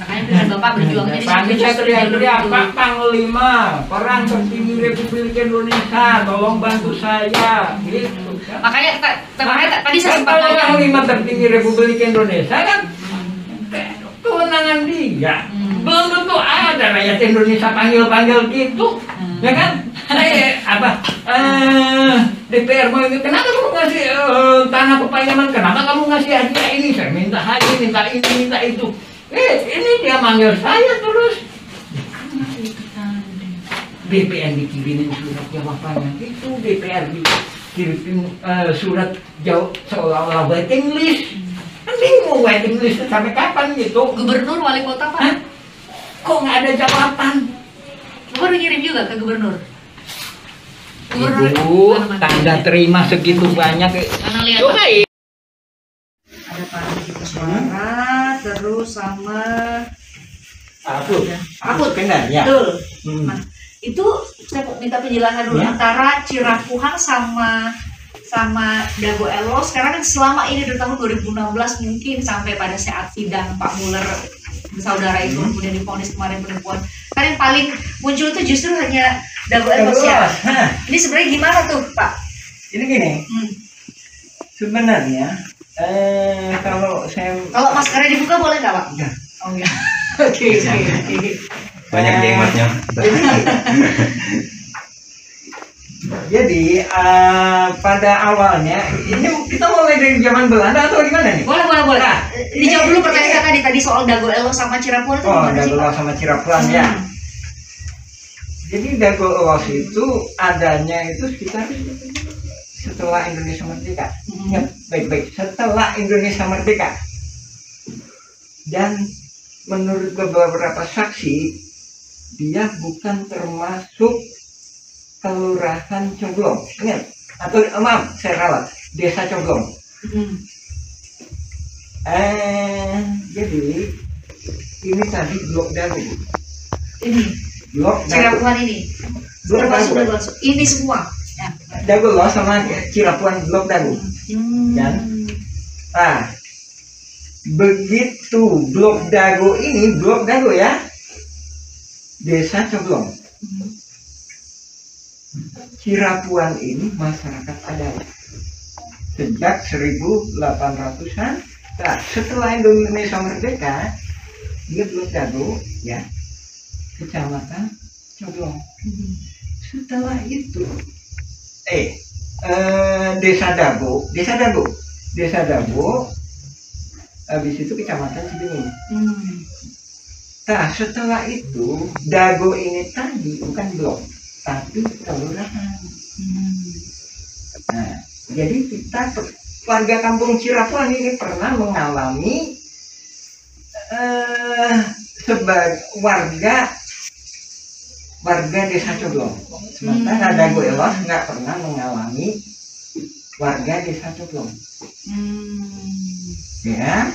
Makanya dengan Bapak berjuangnya di Pagi saya teriak-teriak, Pak Panglima, perang tertinggi Republik Indonesia, tolong bantu saya. Gitu kan. Makanya tadi saya sempat Kalau nanya. Panglima tertinggi Republik Indonesia kan kewenangan dia. Belum tentu ada rakyat Indonesia panggil-panggil gitu, ya kan? DPR mau ini, kenapa kamu ngasih tanah kepanjangan? Kenapa kamu ngasih hadiah ini? Saya minta hadiah, minta ini, minta itu. Ini dia manggil saya terus. BPN dikirimin surat jawabannya itu, DPR dikirim surat jawab seolah-olah waiting list. Kan bingung waiting list sampai kapan gitu. Gubernur, wali kota, Pak? Hah? Kok nggak ada jawaban? Bapak udah ngirim juga ke gubernur? Ibu, tanda terima segitu banyak. Mana lihat, Coba Pak? Ada Pak Riki Suara, terus sama Aku kenal ya. betul. Nah, itu saya minta penjelasan dulu Ya. antara Cirapuhan sama Dago Elos. Sekarang kan selama ini dari tahun 2016 mungkin sampai pada saat sidang Pak Muller saudara itu kemudian divonis kemarin penipuan. Kan yang paling muncul itu justru hanya Dago Elos ya. Ini sebenarnya gimana tuh Pak? Ini gini, Hmm. sebenarnya kalau saya Kalau maskernya dibuka boleh nggak Pak? Enggak. Oh enggak. Oke. Banyak nikmatnya. Jadi pada awalnya ini kita mulai dari zaman Belanda atau gimana nih? Boleh. Nah, Dijawab ini- dulu pertanyaan saya tadi sama Dago Elos sama Cirapuhan itu Oh, gimana sih Dago Pak? Elos sama Cirapuhan ya. Jadi Dago Elos itu adanya itu sekitar setelah Indonesia merdeka. Ya, baik-baik. Setelah Indonesia merdeka. Dan menurut beberapa saksi, dia bukan termasuk kelurahan Coblong. Ingat? Atau maaf, saya ralat. Desa Coblong. Hmm. Jadi ini tadi Blok Dago. Ini Blok Dago. Cirapuhan ini Blok termasuk Dago. Dago. Ini semua. Ya. Dago loh sama Cirapuhan Blok Dago. Dan nah, begitu Blok Dago ini, Blok Dago ya, Desa Coblong. Cirapuhan ini masyarakat adat sejak 1800-an. Nah, setelah Indonesia merdeka, dia Blok Dago ya, Kecamatan Coblong. Setelah itu Desa Dago, habis itu Kecamatan Cibenying. Nah, setelah itu Dago ini tadi bukan blok, tapi kelurahan. Nah, jadi kita warga kampung Cirapuhan ini pernah mengalami sebagai warga Desa Coblong. Sementara Dago Elos nggak pernah mengalami warga Desa Coblong. Ya.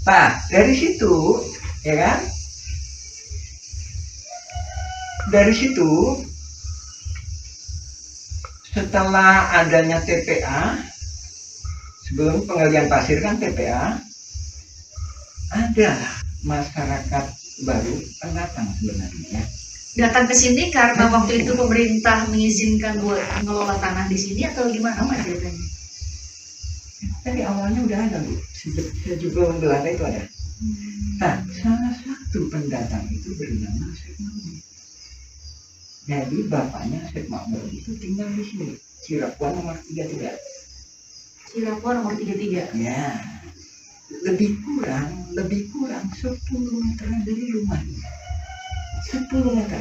Nah, dari situ, ya kan? Dari situ, setelah adanya TPA, sebelum penggalian pasir kan TPA, ada masyarakat baru pendatang sebenarnya. Datang ke sini karena waktu itu pemerintah mengizinkan buat mengelola tanah di sini atau gimana Pak ceritanya? Dari awalnya udah ada, Bu. Sejak sebelum Belanda itu ada. Nah, salah satu pendatang itu bernama Syekh Makmur. Jadi bapaknya Syekh Makmur itu tinggal di sini, Cirapuhan nomor 33. Cirapuhan nomor 33. Ya, lebih kurang 10 meter dari rumahnya. 10 meter.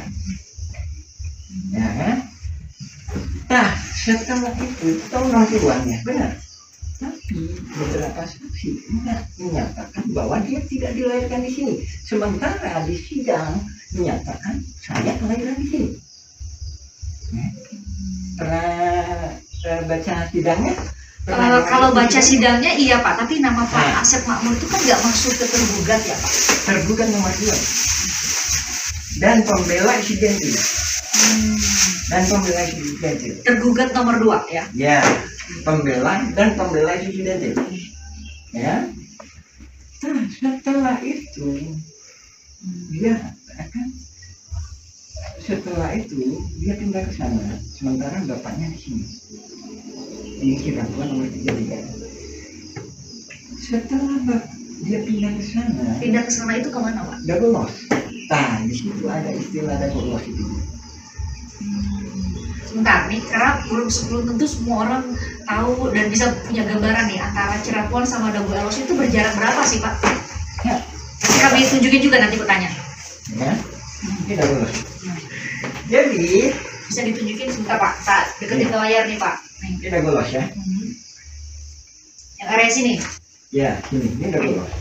Ya kan? Nah, setelah itu tahun 60-an ya, benar. Tapi beberapa saksi menyatakan bahwa dia tidak dilahirkan di sini. Sementara di sidang menyatakan saya kelahiran di sini. Pernah baca sidangnya? Kalau baca sidangnya iya Pak, tapi nama Pak Asep Makmur itu kan nggak masuk ke tergugat ya Pak? Tergugat nomor 2 dan pembela insidentil. Dan pembela insidentil. Tergugat nomor 2 ya? Ya, pembela dan pembela insidentil. Ya. Nah, setelah itu dia akan dia pindah ke sana, sementara bapaknya di sini. Ini Cirebon nomor 33. Setelah dia pindah ke sana itu kemana Pak? double loss. Nah, di situ ada istilah double loss itu. Sebentar nih, karena belum tentu semua orang tahu dan bisa punya gambaran nih antara Cirebon sama double loss itu berjarak berapa sih Pak? Ya. Nanti kami tunjukin juga nanti bertanya. Ya, ini double loss. Jadi Bisa ditunjukin sebentar Pak, saat deketin ke layar nih Pak. Nih. ini double loss ya. Yang area sini. Ya, ini double loss.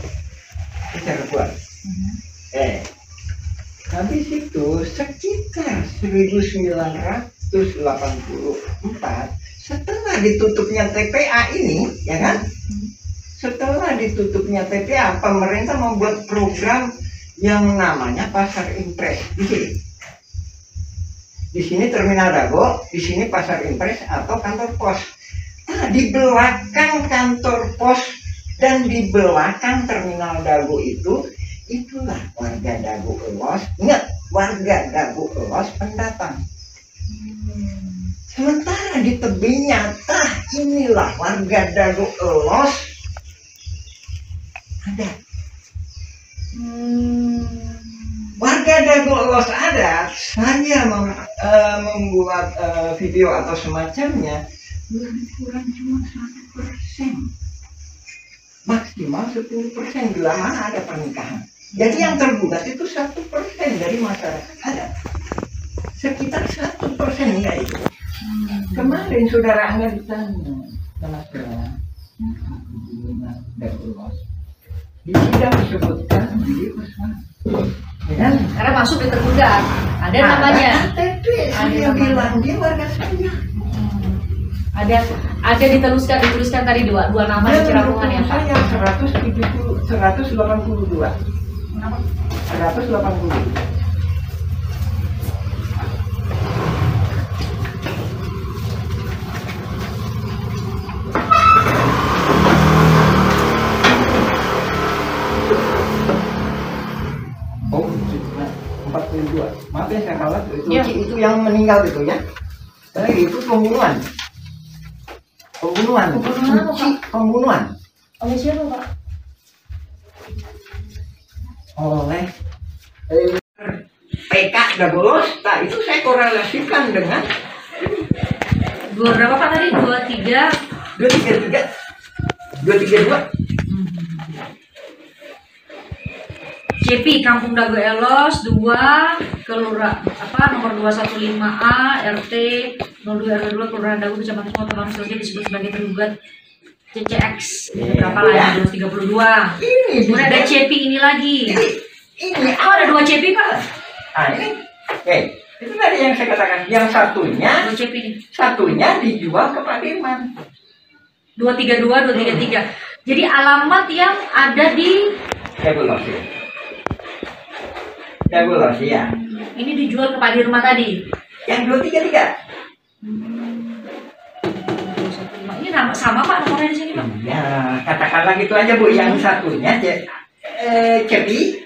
Ini Cirebon. Habis itu sekitar 1984 setelah ditutupnya TPA ini, ya kan? Setelah ditutupnya TPA, pemerintah membuat program yang namanya Pasar Impres di sini. Di sini Terminal Dago, di sini Pasar Impres atau kantor pos. Nah, di belakang kantor pos dan di belakang Terminal Dago itulah warga Dago Elos. Ingat, warga Dago Elos pendatang. Sementara di tebingnya, inilah warga Dago Elos ada. Warga Dago Elos ada. Saya membuat video atau semacamnya lebih kurang cuma 1%, maksimal 10% bila mana ada pernikahan. Jadi yang tergugat itu 1% dari masyarakat ada. Sekitar 1% ya itu. Kemarin saudara Angga ditanya sama saya, di sidang disebutkan di Usman. Ya, Karena masuk di tergugat. Ada namanya. Saya bilang dia warga saya. Ada dituliskan tadi dua nama di Cirebon ya Pak. Saya 182. 180. Oh, 42. Maaf ya saya kalah itu. Ya. Itu yang meninggal itu ya. Itu pembunuhan. Pembunuhan apa, Pak? Pembunuhan. Oleh siapa Pak? Oleh PK Dagolos. Nah, itu saya korelasikan dengan Dua berapa Pak tadi? 23. 232. CP Kampung Dago Elos 2 Kelurahan nomor 215A RT 02 RW 2 Kelurahan Dago Kecamatan Sumatera Selatan disebut sebagai tergugat CCX berapa lah ya 232. Kemudian ada CP ini lagi. Ini ada 2 CP Pak. ini. Itu tadi yang saya katakan. Yang satunya 2 CP ini. Satunya dijual ke Pak Dirman. 232 233. Jadi alamat yang ada di Dagolos ya. Ini dijual ke Pak Dirman tadi. Yang 233. Ini nama sama Pak nomornya di sini Pak. Ya, katakanlah gitu aja Bu. Yang satunya Cepi.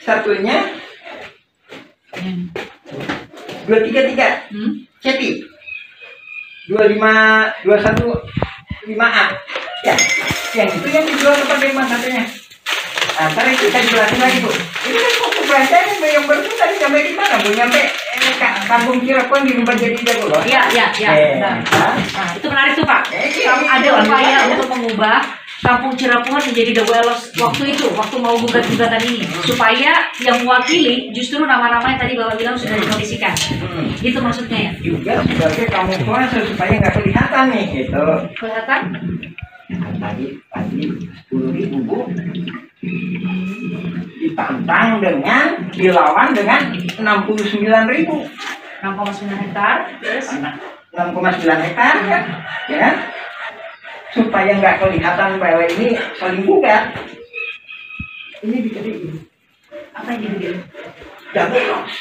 Satunya 233. Cepi. 25215A. Ya, yang itu yang dijual ke Pak Dirman katanya. Ntar itu saya jelasin lagi Bu. Ini kan waktu belanjanya yang baru tadi sampai di mana Bu? Nyampe Kampung Cirebon di rumah jadi Dagolos. Iya. Nah, itu menarik tuh Pak. Ada upaya untuk mengubah Kampung Cirebon menjadi Dago Elos waktu mau gugatan ini, supaya yang mewakili justru nama-nama yang tadi Bapak bilang sudah dikondisikan. Itu maksudnya ya? Juga sebagai kamuflase supaya nggak kelihatan nih gitu. Kelihatan? Tadi 10.000 Bu. Ditantang dengan dilawan dengan 69.000. 6,9 hektar. Terus 6,9 hektar kan, ya kan? Supaya nggak kelihatan bahwa ini saling gugat. Ini digedein. apa yang dibikin? Double loss.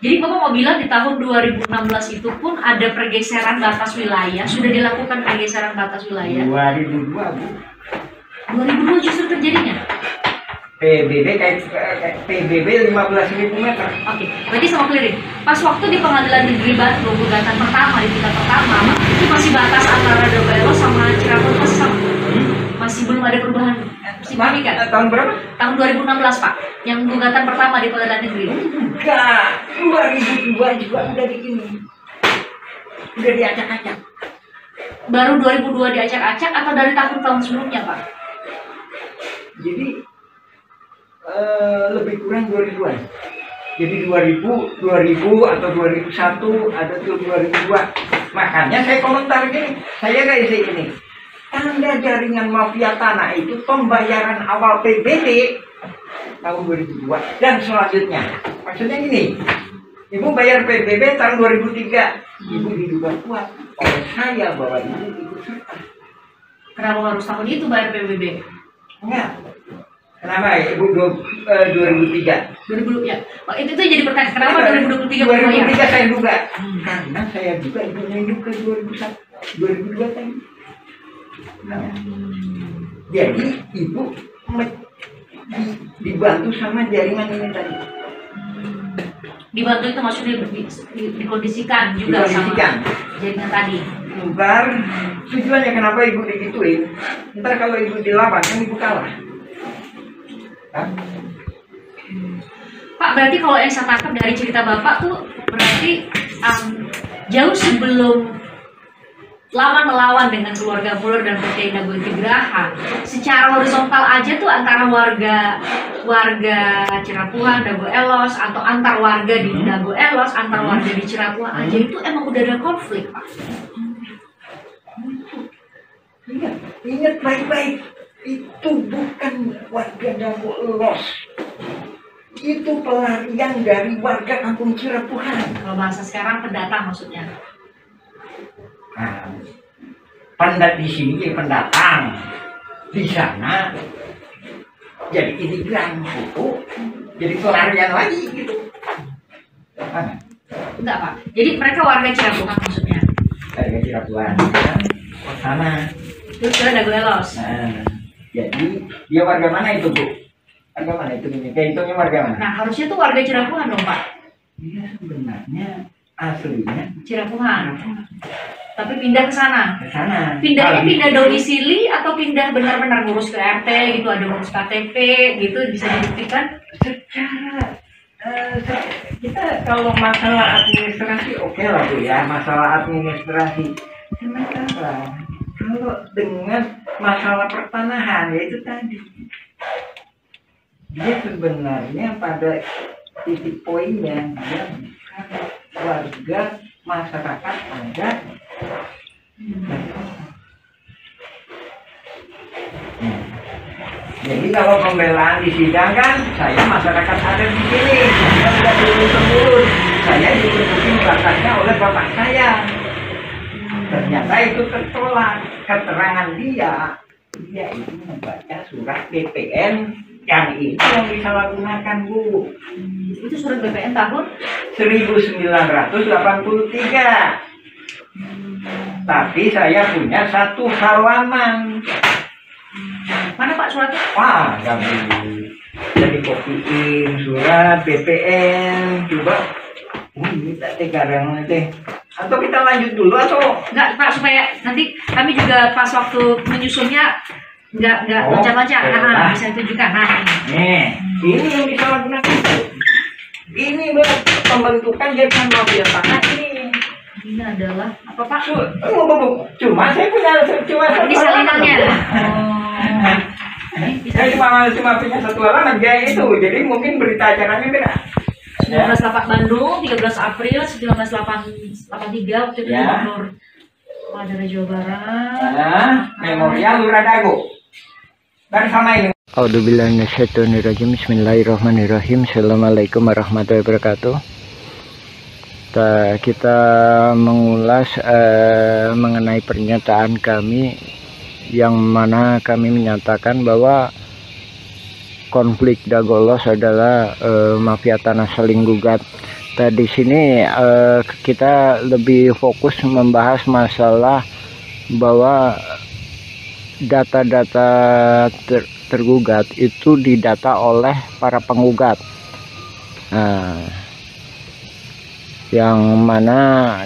Jadi Bapak mau bilang di tahun 2016 itu pun ada pergeseran batas wilayah, sudah dilakukan pergeseran batas wilayah. 2002 Bu. 2002 justru terjadinya. PBB kayak PBB 15.000 meter. Oke, berarti sama clearing. Pas waktu di Pengadilan Negeri Bandung gugatan pertama di tingkat pertama, itu masih batas antara Dogaelo sama Cirebon masih sama. Masih belum ada perubahan signifikan. Tahun berapa? Tahun 2016 Pak, yang gugatan pertama di Pengadilan Negeri. Enggak, 2002 juga udah di ini. Udah diacak-acak. Baru 2002 diacak-acak atau dari tahun-tahun sebelumnya Pak? Jadi lebih kurang 2000-an. Jadi 2000 atau 2001 ada tuh 2002. Makanya saya komentar gini, saya kayak ini. Tanda jaringan mafia tanah itu pembayaran awal PBB tahun 2002 dan selanjutnya. Maksudnya gini, Ibu bayar PBB tahun 2003, Ibu diduga kuat oleh saya bahwa Ibu ikut serta. Kenapa harus tahun itu bayar PBB? Enggak. Kenapa Ibu 2003? 2000 ya. Oh, itu jadi pertanyaan. Kenapa 2023 bayar? 2003 saya duga. Karena saya juga Ibunya hidup ke 2001, 2002 tadi. Nah, jadi Ibu dibantu sama jaringan ini tadi. Dibantu itu maksudnya dikondisikan juga sama jaringan tadi. Ntar tujuannya kenapa Ibu digituin? Ntar kalau Ibu dilawan kan Ibu kalah. Hah? Pak, berarti kalau yang saya tangkap dari cerita Bapak tuh berarti jauh sebelum lawan melawan dengan keluarga Muller dan PT Indago Intigraha, secara horizontal aja tuh antara warga Cirapuan, Dago Elos, atau antar warga di Dago Elos, antar warga di Cirapuan aja itu emang udah ada konflik Pak. Ingat baik-baik, itu bukan warga Dago Elos, itu pelarian dari warga kampung Cirapuan. Kalau bahasa sekarang pendatang maksudnya. Nah, di sini pendatang, di sana jadi imigran itu, jadi pelarian lagi gitu. Enggak Pak. Jadi mereka warga Cirapuan maksudnya. Warga Cirapuan, kan? Ke sana. Terus ke Dago Elos. Nah, jadi dia warga mana itu Bu? Warga mana itu? Kayak hitungnya warga mana? Nah harusnya tuh warga Cirapuan dong Pak. Dia sebenarnya aslinya Cirapuan. Tapi pindah ke sana. ke sana. Pindahnya pindah domisili atau pindah benar-benar ngurus ke RT gitu, ada ngurus KTP gitu, bisa dibuktikan? Secara kita kalau masalah administrasi oke lah Bu ya, masalah administrasi. Sementara kalau dengan masalah pertanahan yaitu tadi, dia sebenarnya pada titik poinnya dia bukan warga masyarakat adat. Jadi kalau pembelaan di sidang kan, saya masyarakat adat di sini, saya sudah turun-temurun, saya ditutupi bakatnya oleh bapak saya. Ternyata itu tertolak. Keterangan dia itu membaca surat BPN yang itu yang disalahgunakan Bu. Itu surat BPN tahun 1983. Tapi saya punya satu halaman. mana Pak suratnya? Wah, gampang. Jadi kopiin surat BPN, coba. Ini tadi kadang nanti. Atau kita lanjut dulu atau? Enggak Pak, supaya nanti kami juga pas waktu menyusunnya enggak loncat-loncat. Nah, bisa ditunjukkan. Nah, ini yang disalahgunakan. Ini pembentukan jaringan mafia tanah ini. ini adalah apa Pak? Cuma saya punya Ini salinannya. Saya cuma punya satu halaman ya itu. Jadi mungkin berita acaranya beda. 19 Bandung, 13 April 1983 waktu itu Ya. Gubernur Madura Jawa Barat. Nah, Memorial Lurah Dago. Bersama ini. A'udzubillahiminasyaitonirrajim. Bismillahirrahmanirrahim. Assalamualaikum warahmatullahi wabarakatuh. Kita mengulas mengenai pernyataan kami yang mana kami menyatakan bahwa konflik Dagolos adalah mafia tanah saling gugat. Di sini kita lebih fokus membahas masalah bahwa data-data tergugat itu didata oleh para penggugat. Yang mana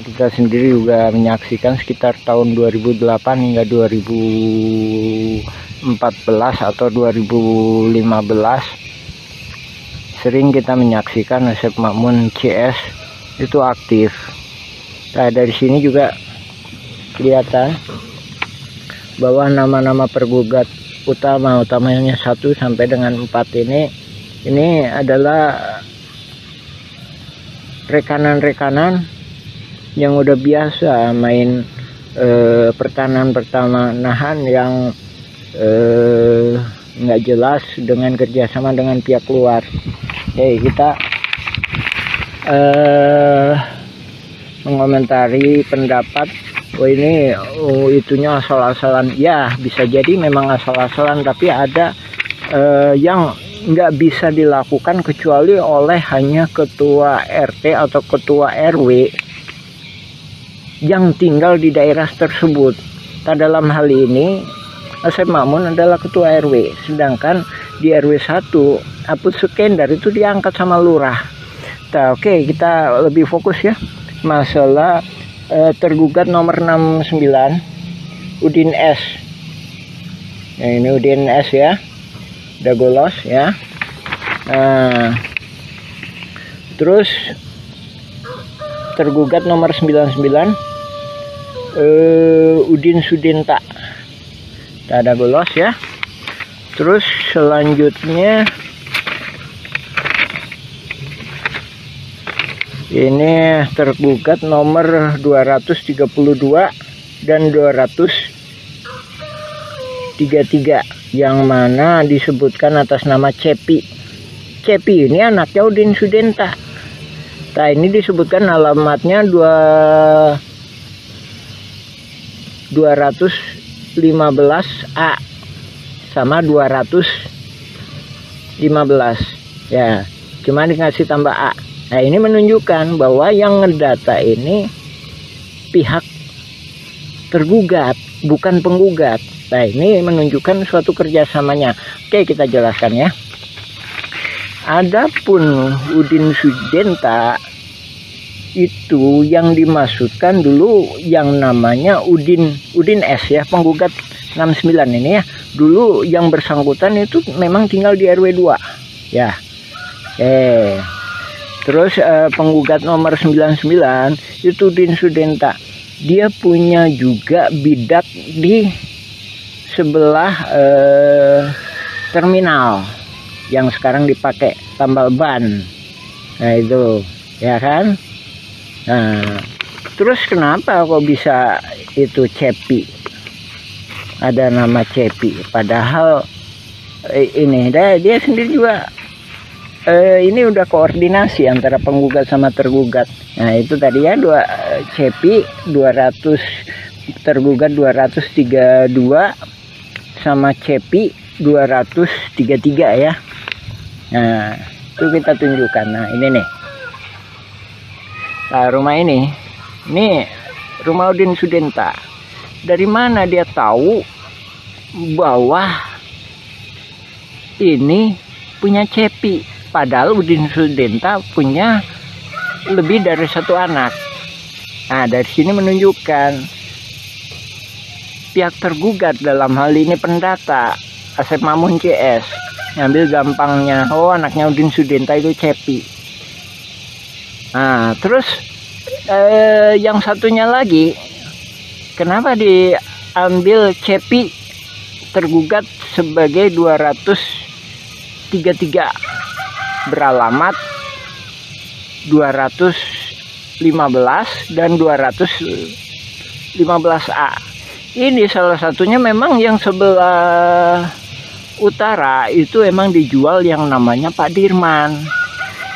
kita sendiri juga menyaksikan sekitar tahun 2008 hingga 2014 atau 2015 sering kita menyaksikan Asep Makmun CS itu aktif. Nah, dari sini juga kelihatan bahwa nama-nama pergugat utamanya 1 sampai dengan 4 ini adalah rekanan-rekanan yang udah biasa main pertanahan yang nggak jelas dengan kerjasama dengan pihak luar. Kita mengomentari pendapat ini itunya asal-asalan. Ya, bisa jadi memang asal-asalan, tapi ada yang nggak bisa dilakukan kecuali oleh hanya ketua RT atau ketua RW yang tinggal di daerah tersebut. Dalam hal ini Asep Makmun adalah ketua RW, sedangkan di RW 1 Apus Sukendar itu diangkat sama lurah. Oke, kita lebih fokus ya masalah tergugat nomor 69 Udin S. Nah, ini Udin S ya, Dagolos ya. Terus tergugat nomor 99 Udin Sudinta, Dagolos ya. Terus selanjutnya ini tergugat nomor 232 dan 233 yang mana disebutkan atas nama Cepi. Cepi ini anaknya Udin Sudenta. Nah, ini disebutkan alamatnya 215A sama 215 ya, cuma dikasih tambah A. Nah, ini menunjukkan bahwa yang ngedata ini pihak tergugat, bukan penggugat. Nah, ini menunjukkan suatu kerjasamanya. Oke, kita jelaskan ya. Adapun Udin Sudenta itu yang dimaksudkan dulu yang namanya Udin S ya, penggugat 69 ini ya. Dulu yang bersangkutan itu memang tinggal di RW 2 ya. Terus penggugat nomor 99 itu Udin Sudenta. Dia punya juga bidak di sebelah terminal yang sekarang dipakai tambal ban. Nah, itu ya kan. Nah, terus kenapa kok bisa itu Cepi, ada nama Cepi, padahal ini dia sendiri juga ini udah koordinasi antara penggugat sama tergugat. Nah, itu tadi ya, Cepi 200, tergugat 232 sama Cepi 233 ya. Nah, itu kita tunjukkan. Nah, ini nih. Nah, rumah ini rumah Udin Sudenta. Dari mana dia tahu bahwa ini punya Cepi? Padahal Udin Sudenta punya lebih dari 1 anak. Nah, dari sini menunjukkan pihak tergugat, dalam hal ini pendata Asep Makmun CS, ngambil gampangnya, oh anaknya Udin Sudenta itu Cepi. Nah, terus yang satunya lagi, kenapa diambil Cepi tergugat sebagai 233 beralamat 215 dan 233 15A. Ini salah satunya memang yang sebelah utara itu emang dijual yang namanya Pak Dirman.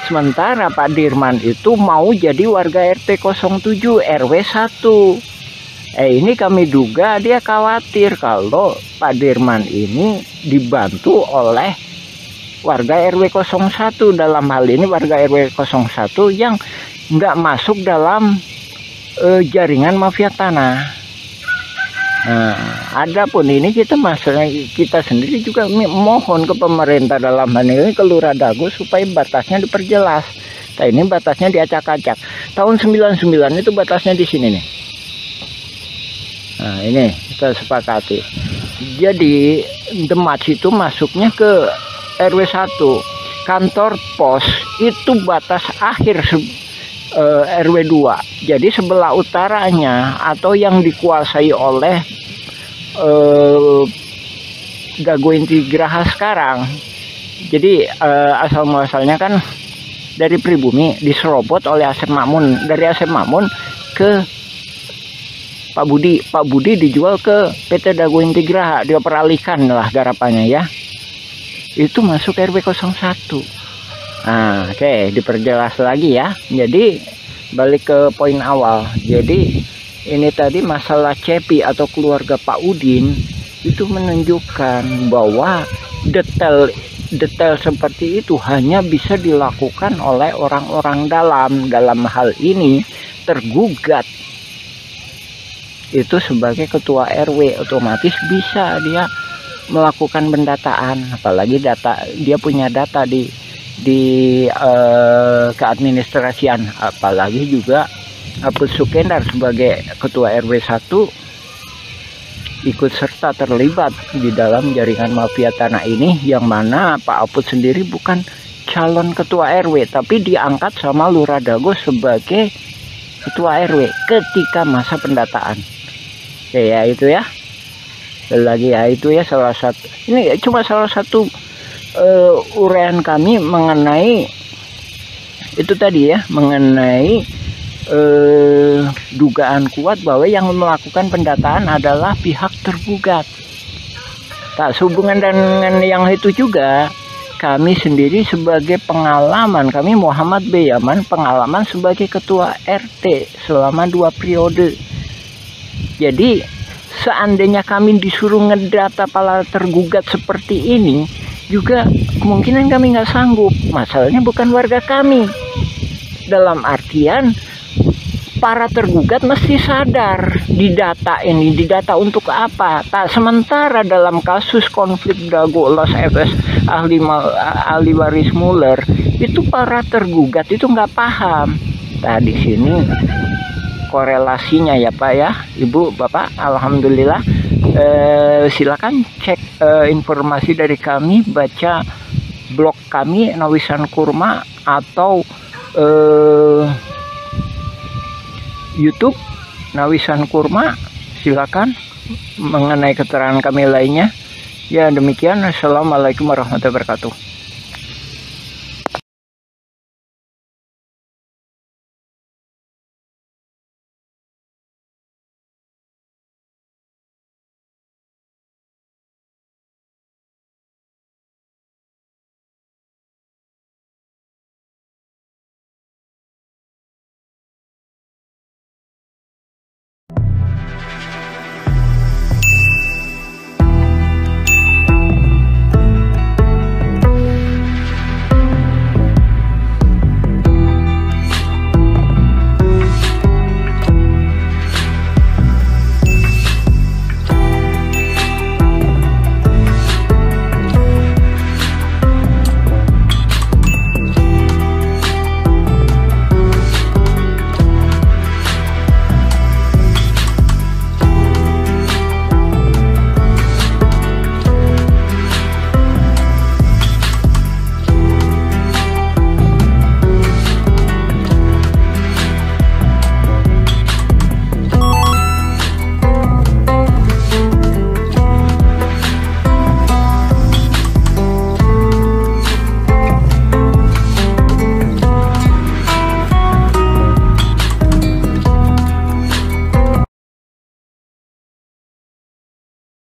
Sementara Pak Dirman itu mau jadi warga RT 07 RW 1. Ini kami duga dia khawatir kalau Pak Dirman ini dibantu oleh warga RW 01, dalam hal ini warga RW 01 yang nggak masuk dalam jaringan mafia tanah. Nah, adapun ini kita sendiri juga mohon ke pemerintah dalam hal ini ke Lurah Dago supaya batasnya diperjelas. Nah, ini batasnya diacak-acak. Tahun 99 itu batasnya di sini nih. Nah, ini kita sepakati. Jadi Demak itu masuknya ke RW 1. Kantor pos itu batas akhir RW 2. Jadi sebelah utaranya atau yang dikuasai oleh Dago Inti Graha sekarang. Jadi asal muasalnya kan dari pribumi diserobot oleh Asep Makmun. Dari Asep Makmun ke Pak Budi. Pak Budi dijual ke PT Dago Inti Graha. Dia peralihkan lah garapannya ya. Itu masuk RW 01. Nah, oke, diperjelas lagi ya. Jadi balik ke poin awal. Jadi ini tadi masalah Cepi atau keluarga Pak Udin itu menunjukkan bahwa detail seperti itu hanya bisa dilakukan oleh orang-orang dalam hal ini tergugat itu sebagai ketua RW, otomatis bisa dia melakukan pendataan, apalagi dia punya data di keadministrasian, apalagi juga Aput Sukendar sebagai ketua RW 1 ikut serta terlibat di dalam jaringan mafia tanah ini, yang mana Pak Aput sendiri bukan calon ketua RW tapi diangkat sama Lurah Dago sebagai ketua RW ketika masa pendataan. Oke ya, itu ya lagi ya, itu ya salah satu, ini cuma salah satu uraian kami mengenai itu tadi ya, mengenai dugaan kuat bahwa yang melakukan pendataan adalah pihak tergugat. Tak sehubungan dengan yang itu juga, kami sendiri sebagai pengalaman, kami Muhammad B. Yaman pengalaman sebagai ketua RT selama 2 periode. Jadi seandainya kami disuruh ngedata para tergugat seperti ini, juga kemungkinan kami nggak sanggup. Masalahnya bukan warga kami. Dalam artian para tergugat mesti sadar didata ini, didata untuk apa? Tak sementara dalam kasus konflik Dago Los FS ahli waris Muller itu para tergugat itu nggak paham. Nah di sini korelasinya ya Pak ya, Ibu, Bapak, alhamdulillah. Silakan cek informasi dari kami, baca blog kami Nawisan Kurma atau YouTube Nawisan Kurma, silakan mengenai keterangan kami lainnya. Ya demikian, assalamualaikum warahmatullahi wabarakatuh.